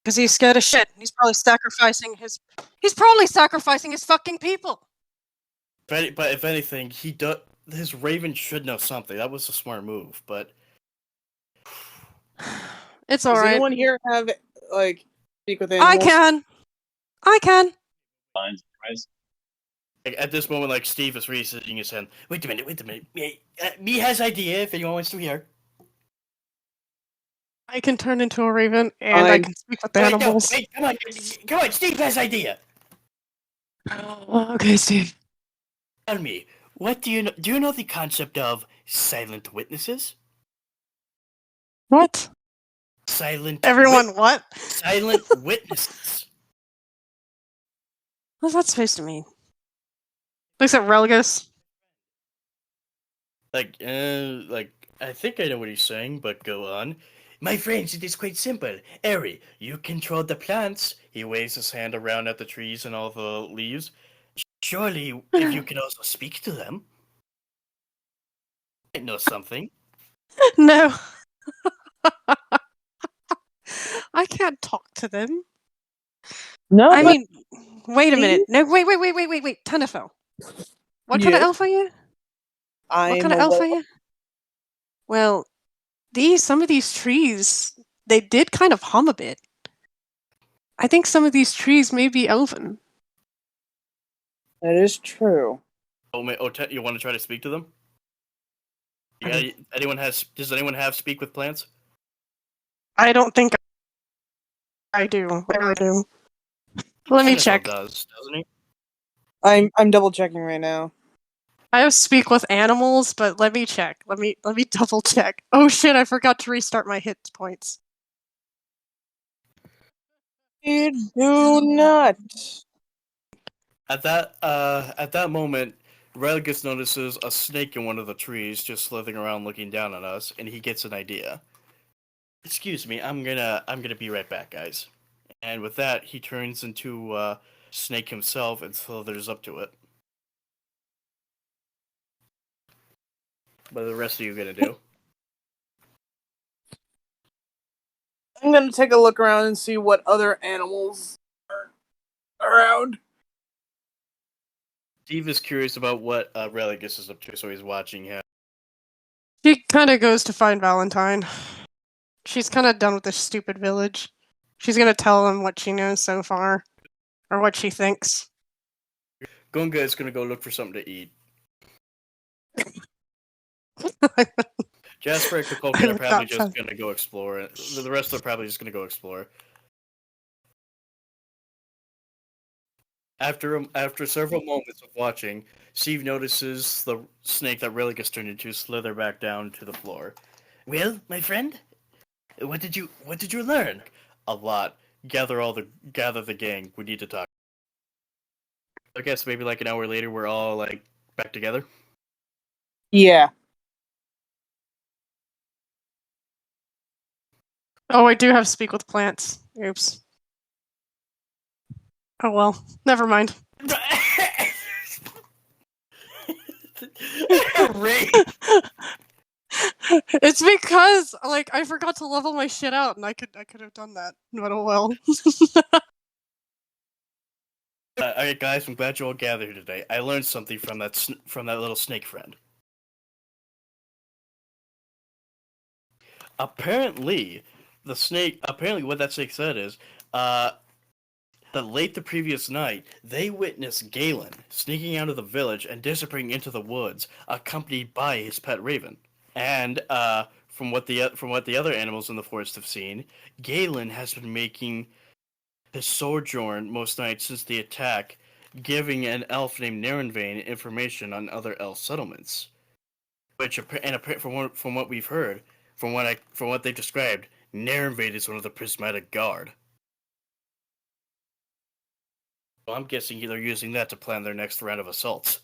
Because he's scared of shit. He's probably sacrificing his fucking people. But if anything, his raven should know something. That was a smart move, but It's Does alright. anyone here have like speak with animals? I can. Fine, guys. like, at this moment, like Steve is raising his hand. Wait a minute. Me has idea. If anyone wants to hear. I can turn into a raven and I can speak with animals. Wait, come on. Steve has idea. Okay, Steve. Tell me, what do you know? Do you know the concept of silent witnesses? What? Everyone, what? Silent witnesses. What's that supposed to mean? Looks at Religas. Like, I think I know what he's saying, but go on. My friends, it is quite simple. Eri, you control the plants. He waves his hand around at the trees and all the leaves. Surely, if you can also speak to them, I know something. No. I can't talk to them. No, I but mean, wait a minute. No, wait. Tenafel. What kind of Yes? elf are you? What I'm kind of a elf wolf. are you? Well, some of these trees, they did kind of hum a bit. I think some of these trees may be elven. That is true. You want to try to speak to them? Does anyone have speak with plants? I don't think I do. I really do. Let me Tennyson check. doesn't he? I'm double checking right now. I have speak with animals, but let me check. Let me double check. Oh shit, I forgot to restart my hit points. do not. At that moment, Religas notices a snake in one of the trees just slithering around looking down on us, and he gets an idea. Excuse me, I'm gonna be right back, guys. And with that, he turns into Snake himself and slithers up to it. What are the rest of you gonna do? I'm gonna take a look around and see what other animals are around. Steve is curious about what Religus is up to, so he's watching him. She kind of goes to find Valentine. She's kind of done with this stupid village. She's gonna tell him what she knows so far, or what she thinks. Gunga is gonna go look for something to eat. Jasper and Kokoka are probably just gonna go explore. The rest are probably just gonna go explore. After several moments of watching, Steve notices the snake that Religus turned into slither back down to the floor. Well, my friend, what did you learn? A lot. Gather the gang. We need to talk. I guess maybe like an hour later, we're all like back together. Yeah. Oh, I do have speak with plants. Oops. Oh well, never mind. Ray. It's because like I forgot to level my shit out, and I could have done that, but oh well. Alright, guys, I'm glad you all gathered here today. I learned something from that little snake friend. Apparently, what that snake said is, that late the previous night, they witnessed Galen sneaking out of the village and disappearing into the woods, accompanied by his pet raven. And from what the other animals in the forest have seen, Galen has been making his sojourn most nights since the attack, giving an elf named Narenvain information on other elf settlements. Which, from what we've heard, from what they've described, Narenvain is one of the Prismatic Guard. So I'm guessing they're using that to plan their next round of assaults.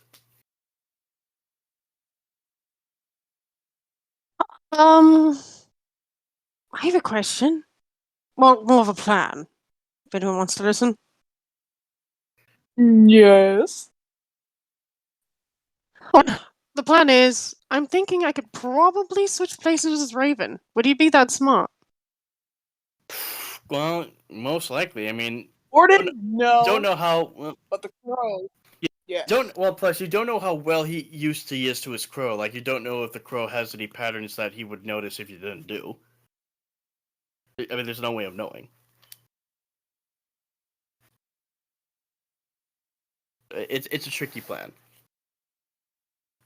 I have a question. Well, more of a plan. If anyone wants to listen. Yes. The plan is, I'm thinking I could probably switch places with Raven. Would he be that smart? Well, most likely. I mean, Gordon, no. don't know how. But the crow. Yeah. Plus you don't know how well he is to his crow. Like, you don't know if the crow has any patterns that he would notice if you didn't do. I mean, there's no way of knowing. It's a tricky plan.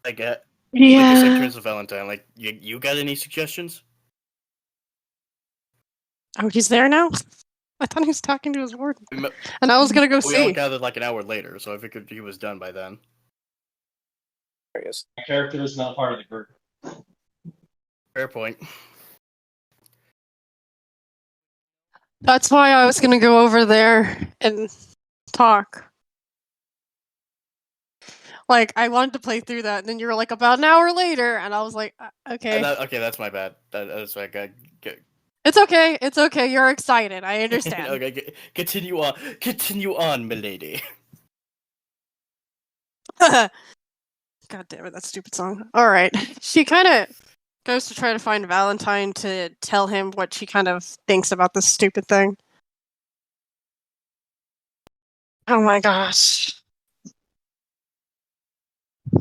Like I said, in terms of Valentine, like you got any suggestions? Oh, he's there now? I thought he was talking to his warden. And I was gonna go see. We all gathered like an hour later, so I figured he was done by then. My character is not part of the group. Fair point. That's why I was gonna go over there and talk. Like, I wanted to play through that, and then you were like, about an hour later, and I was like, okay. Okay, that's my bad. That's like It's okay. It's okay. You're excited. I understand. Okay, continue on, milady. God damn it, that stupid song. Alright. She kind of goes to try to find Valentine to tell him what she kind of thinks about this stupid thing. Oh my gosh.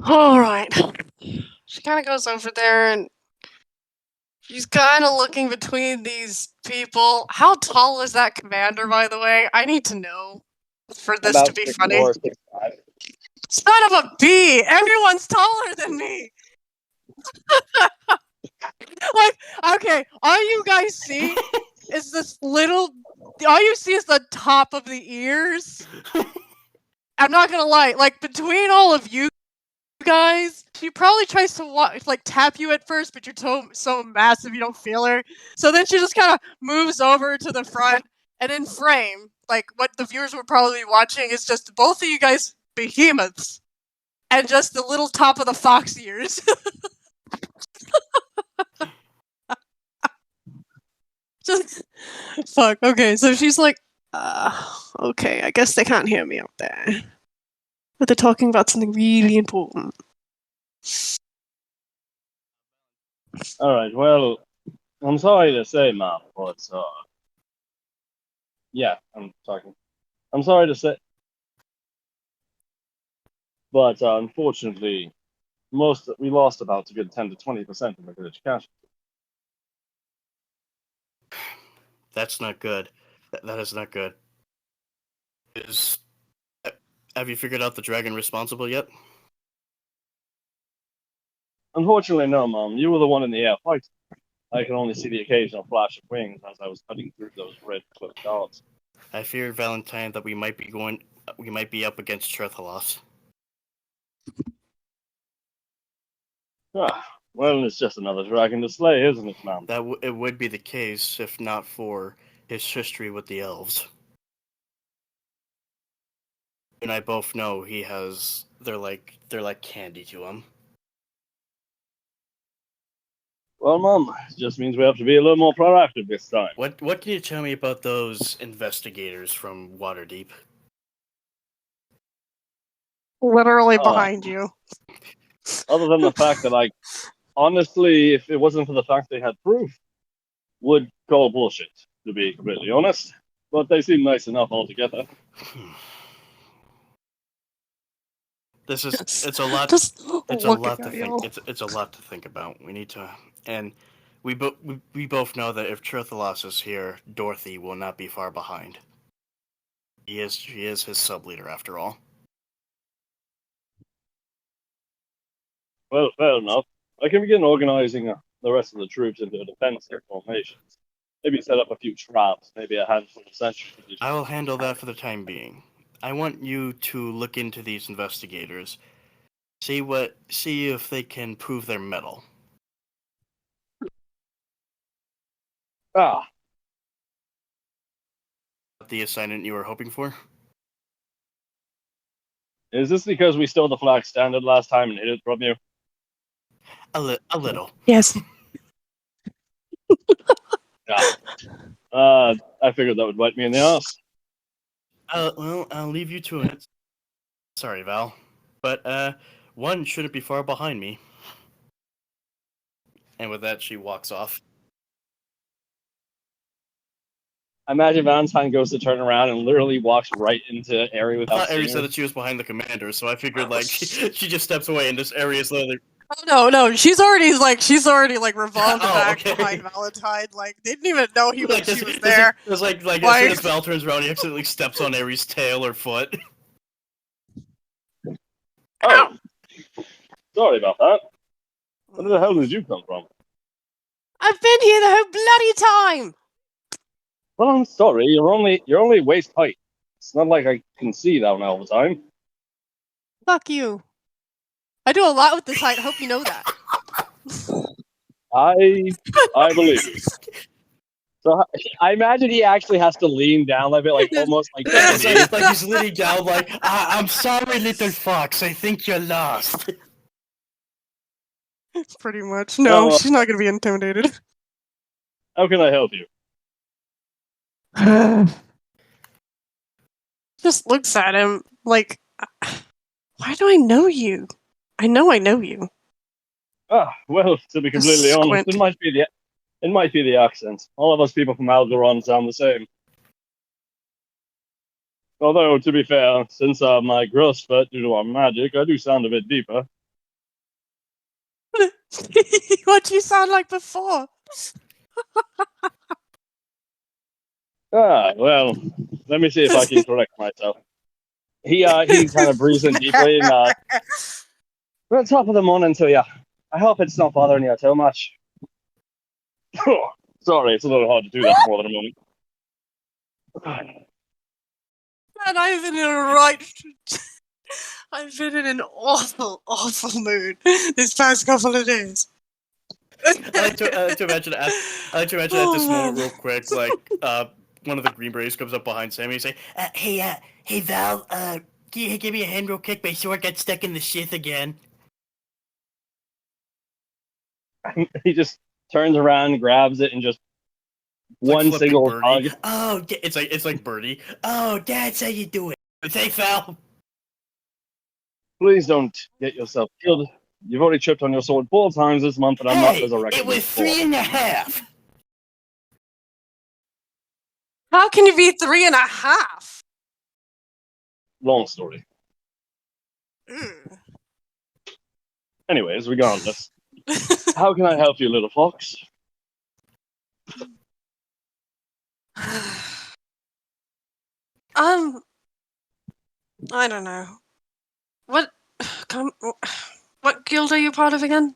Alright. She kind of goes over there and she's kind of looking between these people. How tall is that commander, by the way? I need to know for this to be funny. 6'4", 6'5". Son of a bee! Everyone's taller than me! Like, okay, all you guys see is this little... All you see is the top of the ears. I'm not gonna lie, like, between all of you guys, she probably tries to tap you at first, but you're so massive you don't feel her. So then she just kind of moves over to the front, and in frame, like what the viewers were probably watching is just both of you guys behemoths, and just the little top of the fox ears. Just fuck. Okay, so she's like, okay, I guess they can't hear me up there, but they're talking about something really important. All right. Well, I'm sorry to say, ma'am, but yeah, I'm talking. I'm sorry to say, but unfortunately, we lost about a good 10 to 20% of the village cash. That's not good. That is not good. Have you figured out the dragon responsible yet? Unfortunately, no, ma'am. You were the one in the air fight. I can only see the occasional flash of wings as I was cutting through those red cloaked guards. I fear, Valentine, that we might be up against Trethalos. Ah, well, it's just another dragon to slay, isn't it, ma'am? It would be the case if not for his history with the elves. And I both know they're like candy to him. Well, ma'am, it just means we have to be a little more proactive this time. What can you tell me about those investigators from Waterdeep? Literally behind you. Other than the fact that, honestly, if it wasn't for the fact they had proof, would call bullshit, to be completely honest. But they seem nice enough altogether. It's a lot. Just It's a look lot at to you. think. It's a lot to think about. We need to, and we both know that if Trethalos is here, Dorothy will not be far behind. She is his sub-leader after all. Well, fair enough. I can begin organizing the rest of the troops into defensive formations. Maybe set up a few traps, maybe a handful of sentries. I will handle that for the time being. I want you to look into these investigators. See if they can prove their mettle. Ah, The assignment you were hoping for? is this because we stole the flag standard last time and hid it from you? A little. Yes. Yeah. I figured that would bite me in the ass. Well, I'll leave you to it. Sorry, Val. But, one shouldn't be far behind me. And with that, she walks off. I imagine Valentine goes to turn around and literally walks right into Aerie I without thought Aerie seeing said her. that she was behind the commander, so I figured, she just steps away and this Aerie is literally... Oh, no, she's already revolved Oh, back okay. behind Valentine. Like, they didn't even know she was It's there. as soon as Val turns around, he accidentally steps on Aerie's tail or foot. Oh, sorry about that. Where the hell did you come from? I've been here the whole bloody time! Well, I'm sorry. You're only waist height. It's not like I can see down all the time. Fuck you. I do a lot with this height, hope you know that. I believe you. So I imagine he actually has to lean down a bit, almost like He's leaning down I'm sorry, little fox, I think you're lost. Pretty much. No, Well, she's not gonna be intimidated. how can I help you? Just looks at him like, why do I know you? I know you. Well, to be completely honest, it might be the accent. All of us people from Algeron sound the same. Although, to be fair, since my growth spurt due to our magic, I do sound a bit deeper. What you sound like before? Well, let me see if I can correct myself. He kind of breathes in deeply and we're on top of the morning to you. I hope it's not bothering you too much. Sorry, it's a little hard to do that for more than a moment. Man, I've been in an awful, awful mood this past couple of days. I like to imagine at this moment real quick, one of the Green Berets comes up behind Sammy and say, hey Val, can you give me a hand real quick? My sword got stuck in the shith again. He just turns around, grabs it, and just It's like one flipping single Birdie. hug. Oh, it's like Birdie. Oh, that's how you do it. Hey, Val. Please don't get yourself killed. You've already tripped on your sword 4 times this month, and I'm not Hey, resurrecting it was you for 3.5. How can you be 3.5? Long story. Mm. Anyways, regardless. How can I help you, little fox? I don't know. What guild are you part of again?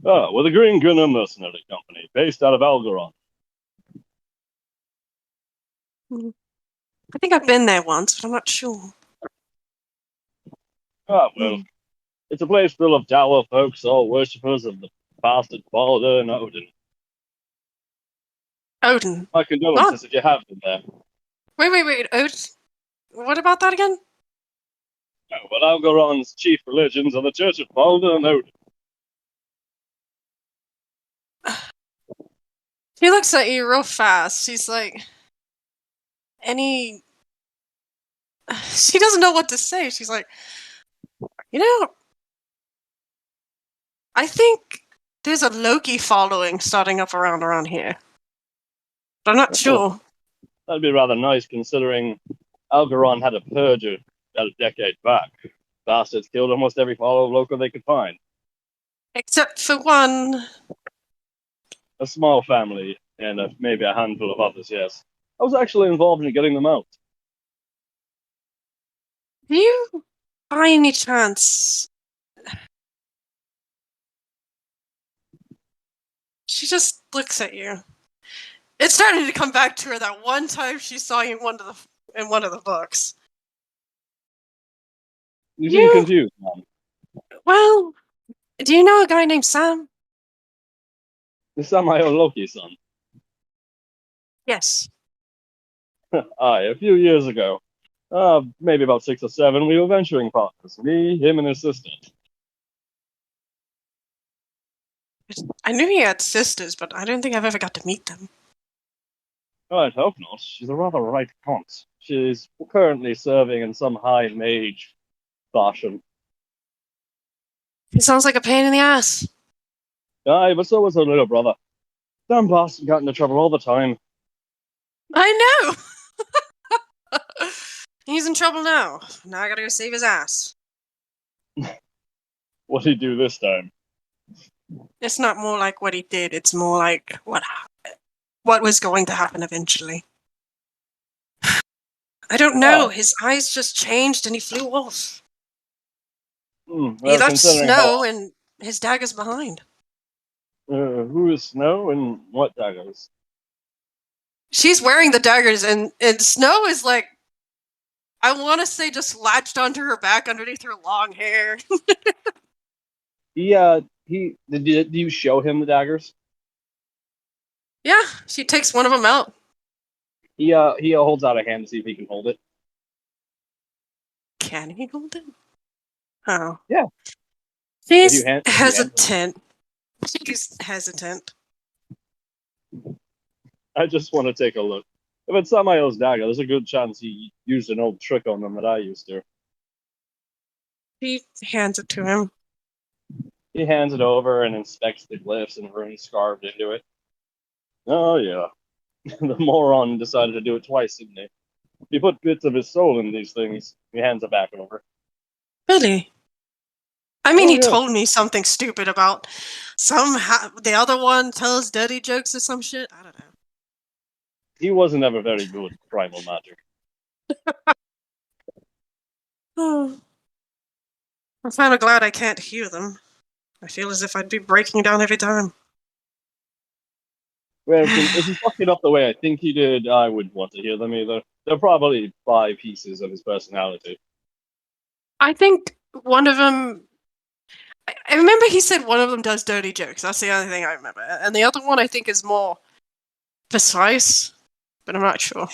We're the Green Gunner Mercenary Company, based out of Algeron. I think I've been there once, but I'm not sure. Well, it's a place full of dour folks, all worshippers of the bastard Balder and Odin. Odin. My condolences if you have been there. Wait. Odin? What about that again? Well, Algeron's chief religions are the Church of Balder and Odin. She looks at you real fast. She's like, she doesn't know what to say. She's like, I think there's a Loki following starting up around here. But I'm not sure. That'd be rather nice, considering Algeron had a purge about a decade back. Bastards killed almost every follower local they could find. Except for one. A small family, and maybe a handful of others, yes. I was actually involved in getting them out. Do you, by any chance... She just looks at you. It's starting to come back to her that one time she saw you in one of the books. You seem confused, man. Well, do you know a guy named Sam? Is that my own Loki son? Yes. Aye, a few years ago. Maybe about 6 or 7, we were venturing partners. Me, him, and his sister. I knew he had sisters, but I don't think I've ever got to meet them. Oh, I'd hope not. She's a rather right cunt. She's currently serving in some high mage fashion. He sounds like a pain in the ass. Aye, but so was her little brother. Damn bastard got into trouble all the time. I know! He's in trouble now. Now I gotta go save his ass. What'd he do this time? It's not more like what he did, it's more like what was going to happen eventually. I don't know, his eyes just changed and he flew off. Well, He left Snow and his dagger's behind. Who is Snow and what daggers? She's wearing the daggers and Snow is like, I want to say just latched onto her back underneath her long hair. Did you show him the daggers? Yeah, she takes one of them out. He holds out a hand to see if he can hold it. Can he hold it? Oh. Yeah. She's hesitant. She's hesitant. I just want to take a look. If it's Samael's dagger, there's a good chance he used an old trick on them that I used to. She hands it to him. He hands it over and inspects the glyphs and runes carved into it. Oh, yeah. The moron decided to do it twice, didn't he? He put bits of his soul in these things. He hands it back over. Really? I mean, he told me something stupid about the other one tells dirty jokes or some shit. I don't know. He wasn't ever very good at primal magic. Oh. I'm kind of glad I can't hear them. I feel as if I'd be breaking down every time. Well, if he fucked it up the way I think he did, I wouldn't want to hear them either. They're probably 5 pieces of his personality. I think one of them... I remember he said one of them does dirty jokes. That's the only thing I remember. And the other one I think is more precise. but I'm not sure.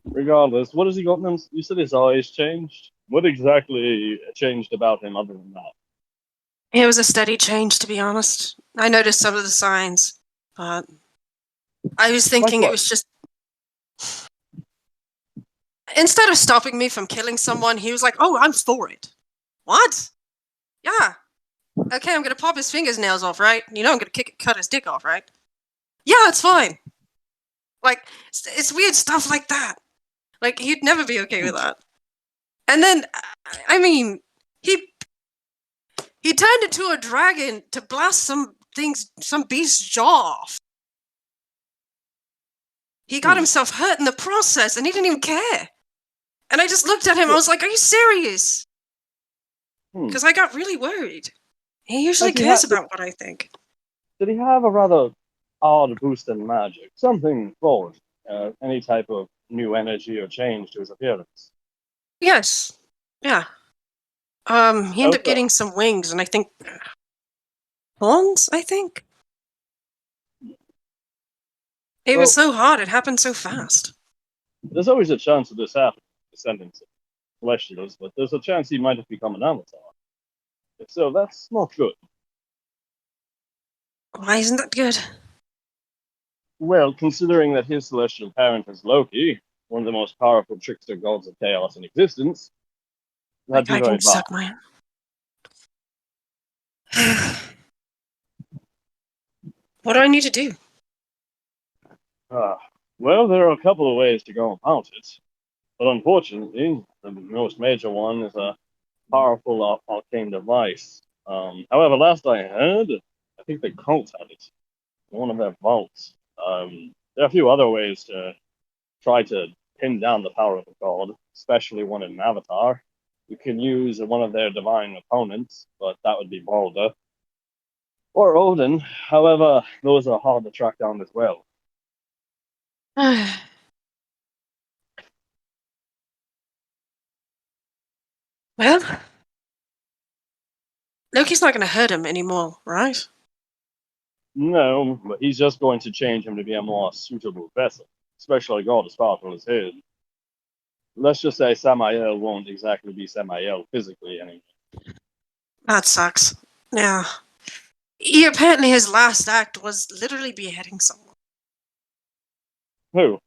Regardless, what has he got? You said his eyes changed. What exactly changed about him other than that? It was a steady change, to be honest. I noticed some of the signs, but I was thinking it was just... Instead of stopping me from killing someone, he was like, oh, I'm for it. What? Yeah. Okay, I'm gonna pop his fingernails off, right? You know I'm gonna cut his dick off, right? Yeah, it's fine. Like, it's weird stuff like that. Like, he'd never be okay with that. And then, I mean, he turned into a dragon to blast some beast's jaw off. He got himself hurt in the process, and he didn't even care. And I just looked at him, I was like, are you serious? Because I got really worried. He usually cares about what I think. Did he have a rather odd boost in magic? Something forward? Any type of new energy or change to his appearance? Yes. Yeah. He ended up getting some wings, and I think... horns, I think? It was so hard, it happened so fast. There's always a chance of this happening, descendants of Celestials, but there's a chance he might have become an avatar. If so, that's not good. Why isn't that good? Well, considering that his celestial parent is Loki, one of the most powerful trickster gods of chaos in existence, that'd be I very can bad. suck my... What do I need to do? Well, there are a couple of ways to go about it. But unfortunately, the most major one is a powerful arcane device. However, last I heard, I think the cult had it in one of their vaults. There are a few other ways to try to pin down the power of a god, especially one in an avatar. You can use one of their divine opponents, but that would be Balder. Or Odin. However, those are hard to track down as well. Well, Loki's not going to hurt him anymore, right? No, but he's just going to change him to be a more suitable vessel, especially a god as powerful as his. Let's just say Samael won't exactly be Samael physically anymore. That sucks. Yeah. Apparently his last act was literally beheading someone. Who?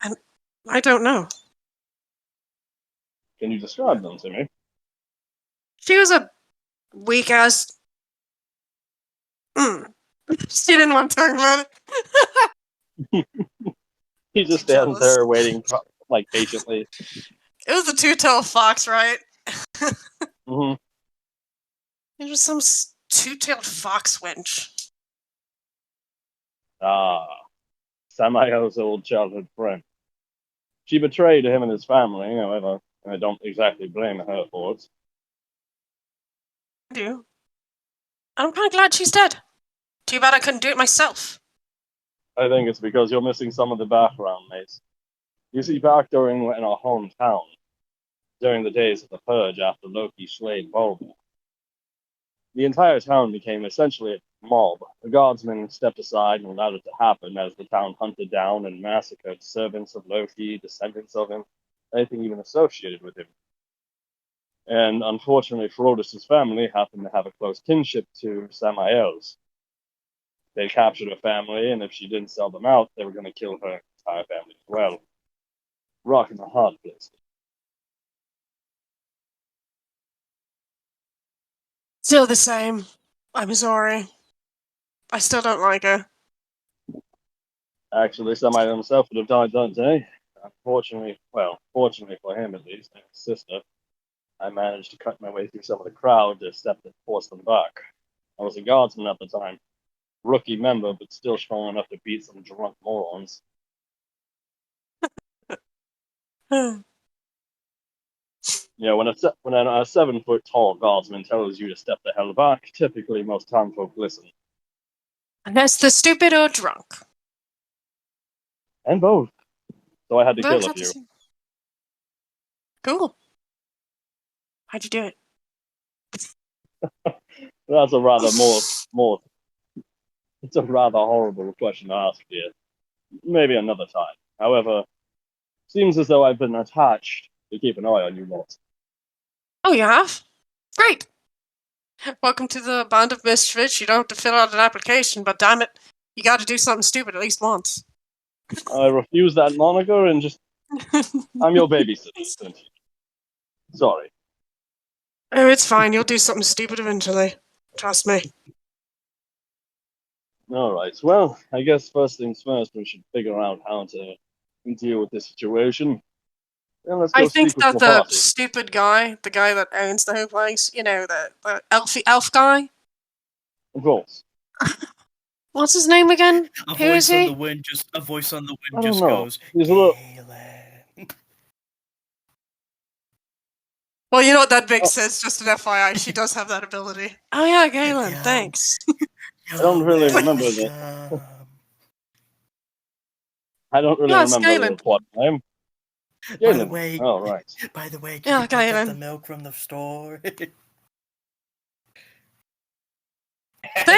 And I don't know. Can you describe them to me? She was a weak-ass... She didn't want to talk about it. He just stands there waiting, like, patiently. It was a two-tailed fox, right? Mm-hmm. It was some two-tailed fox wench. Samael's old childhood friend. She betrayed him and his family, however, I don't exactly blame her for it. I do. I'm kind of glad she's dead. Too bad I couldn't do it myself. I think it's because you're missing some of the background, mate. You see, back in our hometown, during the days of the Purge after Loki slayed Balder, the entire town became essentially a mob. The guardsmen stepped aside and allowed it to happen as the town hunted down and massacred servants of Loki, descendants of him, anything even associated with him. And unfortunately, Frodis' family happened to have a close kinship to Samael's. They captured her family, and if she didn't sell them out, they were going to kill her entire family as well. Rock in a hard place. Still the same. I'm sorry. I still don't like her. Actually, Samael himself would have died that day. Unfortunately, well, fortunately for him at least, and his sister, I managed to cut my way through some of the crowd to step to force them back. I was a guardsman at the time. Rookie member, but still strong enough to beat some drunk morons. Yeah, when a 7-foot tall guardsman tells you to step the hell back, typically most townfolk listen. Unless they're stupid or drunk. And both. So I had to kill a few. Cool. How'd you do it? That's a rather more It's a rather horrible question to ask, dear. Maybe another time. However, seems as though I've been attached to keep an eye on you lot. Oh, you have? Great! Welcome to the Band of Misfits. You don't have to fill out an application, but damn it, you gotta do something stupid at least once. I refuse that moniker and just... I'm your babysitter, essentially. Sorry. Oh, it's fine. You'll do something stupid eventually. Trust me. Alright, well, I guess first things first, we should figure out how to deal with this situation. Then let's go I think speak with that the the party. stupid guy, the guy that owns the whole place, you know, the elf guy. Of course. What's his name again? A Who is voice on he? the wind I don't just know. goes, He's a little... Galen. Well, you know what that big Oh. says, just an FYI, she does have that ability. Oh yeah, Galen, Yeah. thanks. I don't really You're remember welcome. I don't really Yes, remember Galen. the plot name. By the Galen. way, Oh, right. can Yeah, you pick up Galen. the milk from the store? There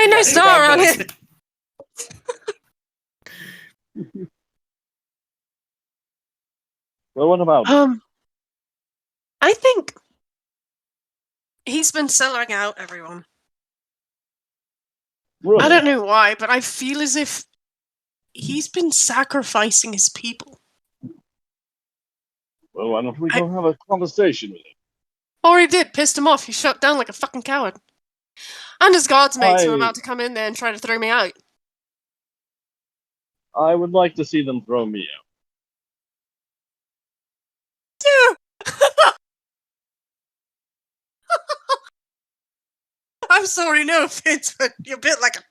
ain't no star Wrong on voice. it. Well, what about him? I think he's been selling out everyone. Really? I don't know why, but I feel as if he's been sacrificing his people. Well, why don't we go have a conversation with him? Or he did, pissed him off. He shut down like a fucking coward. And his god's mates who are about to come in there and try to throw me out. I would like to see them throw me out. I'm sorry, no offense, but you're a bit like a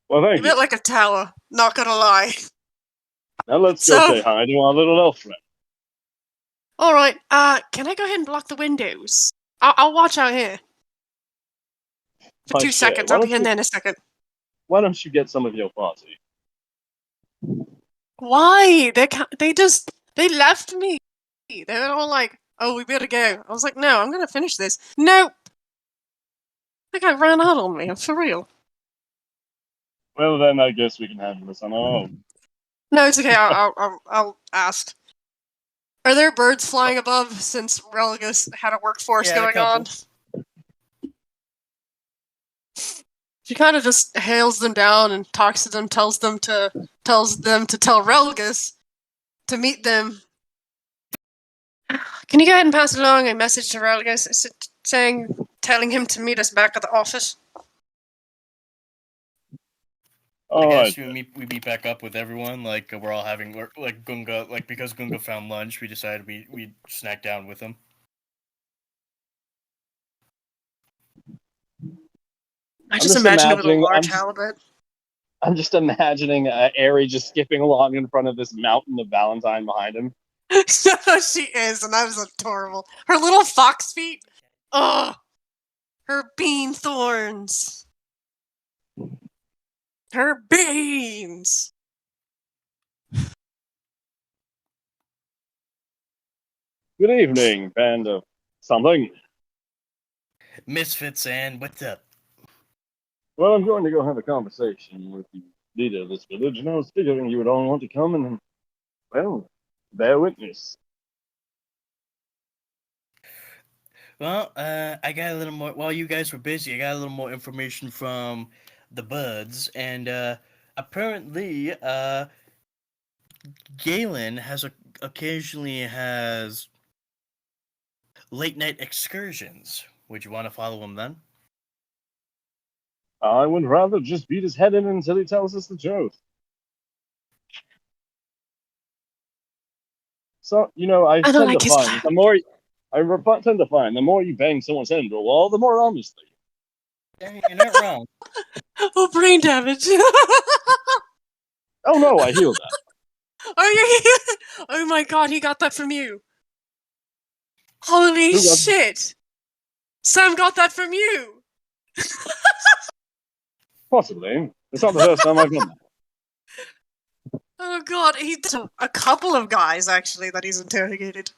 Well, you're thank a bit you. like a tower. Not gonna lie. Now let's go say hi to our little elf friend. All right. Can I go ahead and block the windows? I'll watch out here for Like, 2 yeah, seconds. why I'll be don't in you- there in a second. Why don't you get some of your party? Why? They left me. They were all like, "Oh, we better go." I was like, "No, I'm gonna finish this." Nope. That guy ran out on me. For real. Well, then I guess we can handle this on our own. No, it's okay. I'll ask. Are there birds flying above since Religas had a workforce Yeah, a going couple. on? She kind of just hails them down and talks to them, tells them to tell Religas to meet them. Can you go ahead and pass along a message to Religas telling him to meet us back at the office? All I right. guess we meet back up with everyone. Like we're all having like Gunga. Like because Gunga found lunch, we decided we snack down with him. I just imagine it with a large I'm just- halibut. I'm just imagining Aerie just skipping along in front of this mountain of Valentine behind him. She is, and that was adorable. Her little fox feet. Ugh. Her bean thorns. Her beans. Good evening, band of something. Misfits and what's up? Well, I'm going to go have a conversation with the leader of this village, and I was figuring you would all want to come and, well, bear witness. Well, I got a little more. While you guys were busy, I got a little more information from the buds, and apparently, Galen occasionally has late night excursions. Would you want to follow him then? I would rather just beat his head in until he tells us the truth. So, I don't tend like to his find cat. the more you bang someone's head into a wall, the more honest they are. Yeah, you're not wrong. Oh, brain damage. Oh no, I healed that. Are you? Oh my god, he got that from you. Holy Who got- shit. Sam got that from you. Possibly. It's not the first time I've done that. Oh god, he's a couple of guys actually that he's interrogated.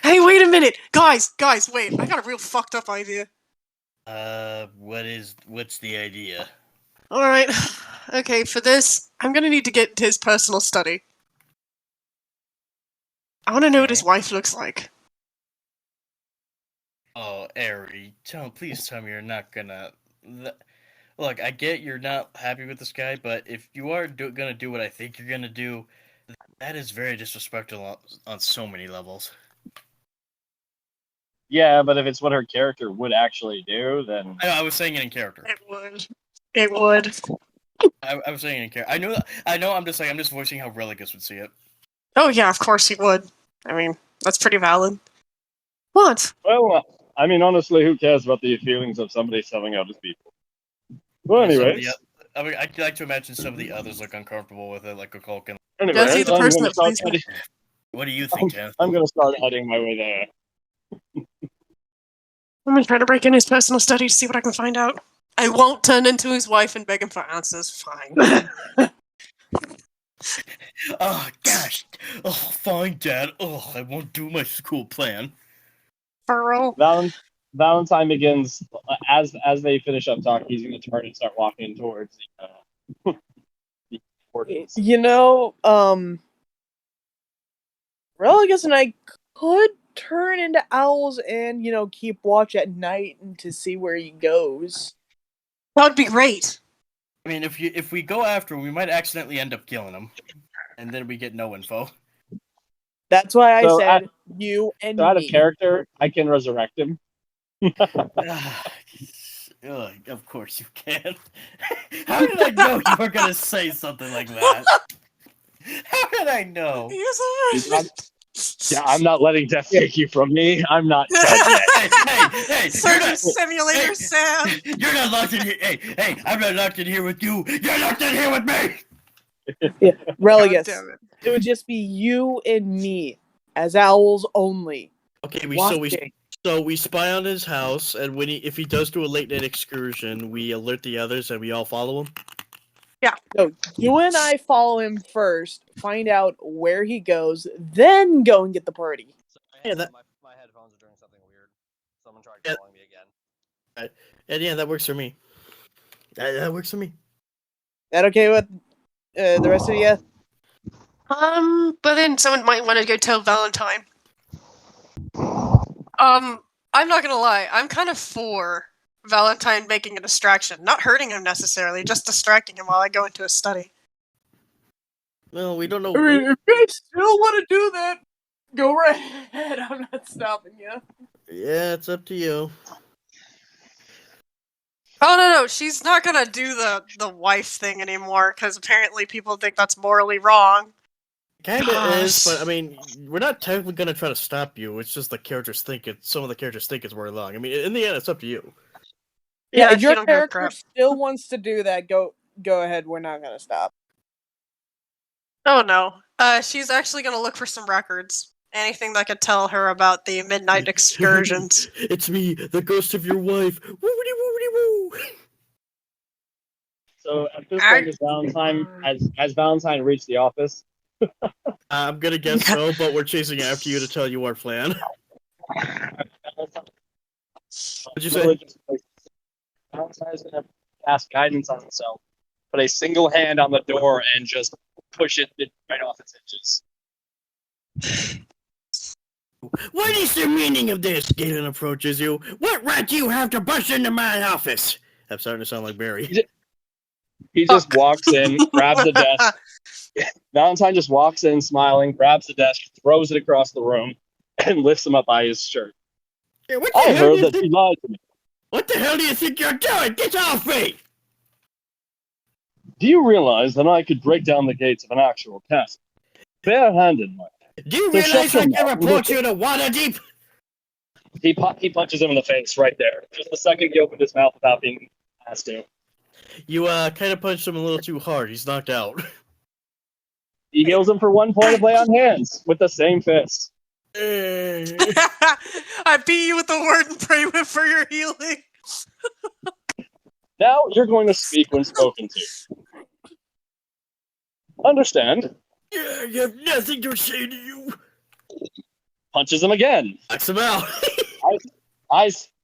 Hey, wait a minute! Guys, wait. I got a real fucked up idea. What's the idea? Alright. Okay, for this, I'm gonna need to get into his personal study. I wanna know what his Okay. wife looks like. Oh, Ari, please tell me you're not gonna... Look, I get you're not happy with this guy, but if you are gonna do what I think you're gonna do, that is very disrespectful on so many levels. Yeah, but if it's what her character would actually do, then I was saying it in character. It would. It would. I was saying it in character. I know. I'm just voicing how Religas would see it. Oh yeah, of course he would. I mean, that's pretty valid. What? well, I mean, honestly, who cares about the feelings of somebody selling out his people? Well, anyways, I mean, I'd like to imagine some of the others look uncomfortable with it, like a Culkin. Does he the I'm person gonna that start plays heading, What do you think, Jen? I'm gonna start heading my way there. I'm gonna try to break in his personal study to see what I can find out. I won't turn into his wife and beg him for answers. Fine. Oh gosh! Oh, fine, Dad. Oh, I won't do my school plan. Furrow. Valentine begins as they finish up talking. He's gonna turn and start walking towards the portals. You know, Religas and I could turn into owls and, keep watch at night and to see where he goes. That'd be great. I mean, if we go after him, we might accidentally end up killing him, and then we get no info. That's why I So said you and So out of me. character, I can resurrect him. Of course you can. How did I know you were gonna say something like that? How did I know? Yeah, I'm not letting death take you from me. I'm not dead yet. Hey! Service simulator, hey, Sam. You're not locked in here. Hey! I'm not locked in here with you. You're locked in here with me. Yeah, Religas. God damn it. It would just be you and me as owls only. Okay, Watching. so we spy on his house, and if he does do a late night excursion, we alert the others, and we all follow him. No, you and I follow him first, find out where he goes, then go and get the party. Yeah, my headphones are doing something weird. Someone tried Yeah. calling me again. And yeah, that works for me. That works for me. That okay with the rest of you? But then someone might want to go tell Valentine. I'm not gonna lie, I'm kind of for Valentine making a distraction. Not hurting him necessarily, just distracting him while I go into his study. Well, we don't know. I mean, if you still want to do that, go right ahead. I'm not stopping you. Yeah, it's up to you. Oh no, she's not gonna do the wife thing anymore, because apparently people think that's morally wrong. Kinda is, but I mean, we're not technically gonna try to stop you. It's just the characters think some of the characters think it's more long. I mean, in the end, it's up to you. Yeah, if if your you don't give a character crap. still wants to do that, go ahead. We're not gonna stop. Oh no. She's actually gonna look for some records. Anything that could tell her about the midnight excursions. It's me, the ghost of your wife. Woody woody woo. So at this point, as Valentine reached the office, I'm gonna guess so, but we're chasing after you to tell you our plan. What'd you say? Valentine's gonna cast guidance on himself, put a single hand on the door, and just push it right off its hinges. What is the meaning of this? Galen approaches you. What right do you have to bust into my office? I'm starting to sound like Barry. He just walks in, grabs the desk. Valentine just walks in, smiling, grabs the desk, throws it across the room, and lifts him up by his shirt. Hey, what I heard that you lied to me. What the hell do you think you're doing? Get off me! Do you realize that I could break down the gates of an actual castle? Barehanded, my Do you So realize shut I your can mouth. report you to Waterdeep? He punches him in the face right there. Just the second he opened his mouth without being asked to. You kind of punched him a little too hard. He's knocked out. He heals him for 1 point of lay on hands with the same fist. I beat you with the word and pray for your healing. Now you're going to speak when spoken to. Understand? Yeah, I have nothing to say to you. punches him again. Knocks him out.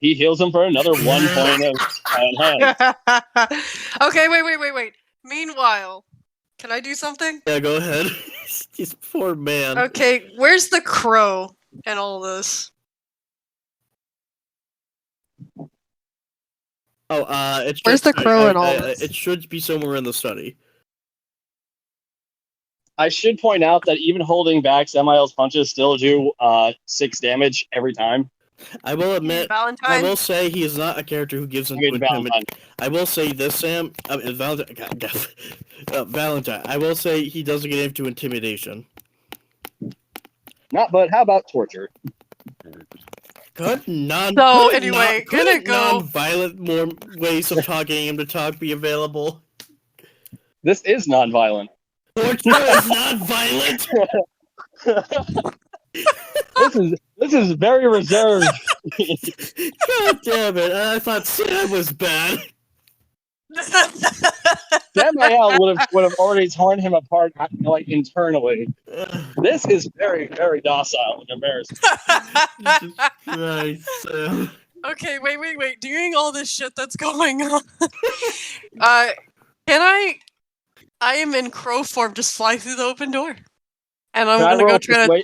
He heals him for another 1 point of enhance. Okay, wait. Meanwhile, can I do something? Yeah, go ahead. This poor man. Okay, where's the crow in all this? Oh, it's Where's the crow in all this? It should be somewhere in the study. I should point out that even holding back Samael's punches still do 6 damage every time. I will admit, Valentine? I will say he is not a character who gives into Valentine. I will say this, Sam. Valentine. I will say he doesn't get into intimidation. But how about torture? Could anyway, gonna go. Non-violent more ways of talking him to talk be available. This is non-violent. Torture is non-violent. This is very reserved. God damn it! I thought Sam was bad. Samael would have already torn him apart, like internally. This is very, very docile in comparison. Christ, Sam. Okay, wait. During all this shit that's going on, can I am in crow form, just fly through the open door. And I'm gonna go try to...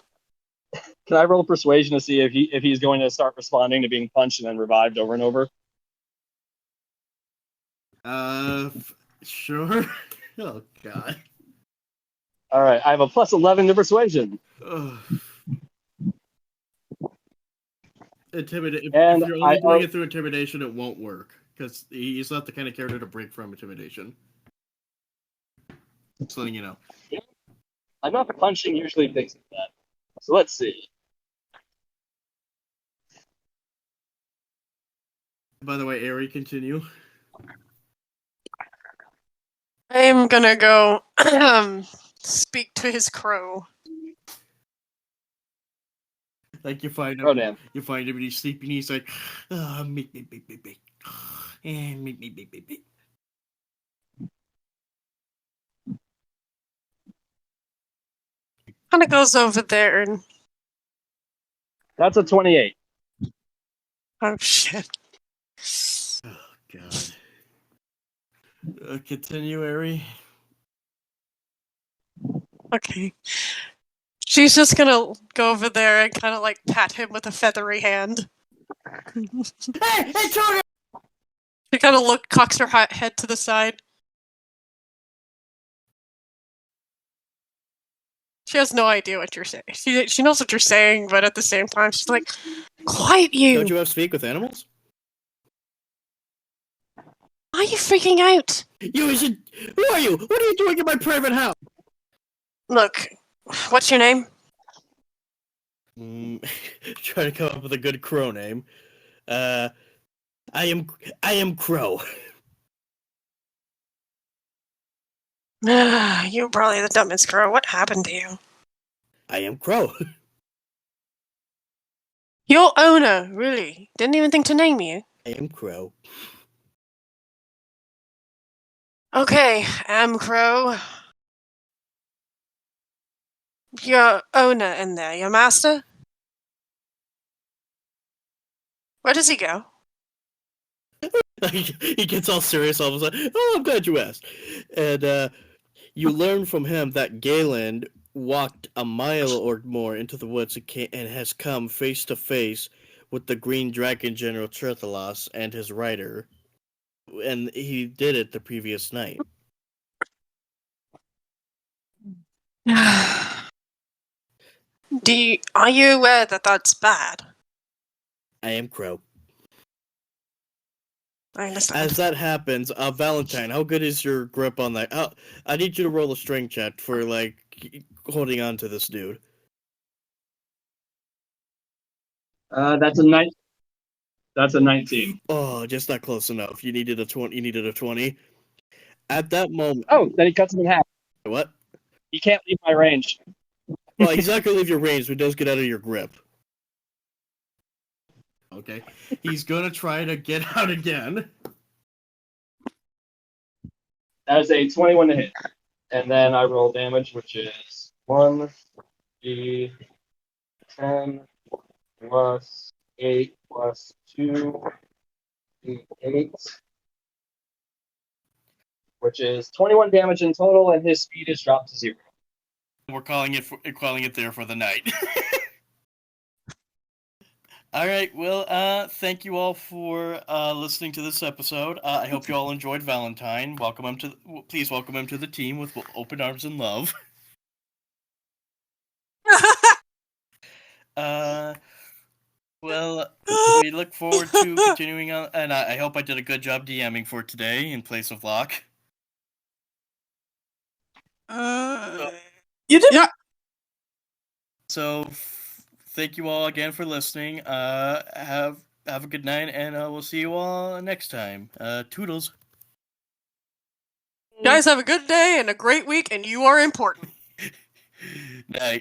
Can I roll persuasion to see if he's going to start responding to being punched and then revived over and over? Sure. Oh, God. All right, I have a plus 11 to persuasion. Intimidate. And if you're only doing it through intimidation, it won't work because he's not the kind of character to break from intimidation. Just letting you know. I'm not the punching usually fixes that. So let's see. By the way, Ari, continue. I'm gonna go speak to his crow. Like you find him, and he's sleeping. He's like, "Me." Kind of goes over there and... That's a 28. Oh shit! Oh God. Continue, Ari. Okay. She's just gonna go over there and kind of like pat him with a feathery hand. Hey, Tony! She kind of cocks her head to the side. She has no idea what you're saying. She knows what you're saying, but at the same time, she's like, "Quiet, you!" Don't you have speak with animals? Why are you freaking out? Who are you? What are you doing in my private house? Look, what's your name? Trying to come up with a good crow name. I am Crow. You're probably the dumbest crow. What happened to you? I am Crow. Your owner, really? Didn't even think to name you? I am Crow. Okay, am Crow. Your owner in there, your master? Where does he go? He gets all serious all of a sudden. Oh, I'm glad you asked. And you learn from him that Galen walked a mile or more into the woods and has come face to face with the Green Dragon General Trithalos and his rider. And he did it the previous night. Are you aware that that's bad? I am Crow. I understand. As that happens, Valentine, how good is your grip on that? I need you to roll a strength check for, like, holding on to this dude. That's a 19. Oh, just not close enough. You needed a 20. You needed a 20. At that moment... Oh, then he cuts him in half. What? He can't leave my range. Well, he's not going to leave your range, but he does get out of your grip. Okay. He's going to try to get out again. That is a 21 to hit. And then I roll damage, which is 1, 3, 10, plus 8 plus 2, 8, which is 21 damage in total, and his speed is dropped to 0. We're calling it there for the night. All right. Well, thank you all for listening to this episode. I hope you all enjoyed Valentine. Please welcome him to the team with open arms and love. Well, we look forward to continuing on, and I hope I did a good job DMing for today in place of Locke. You did. Yeah. So, thank you all again for listening. Have a good night, and we'll see you all next time. Toodles. Guys, have a good day and a great week, and you are important. Night.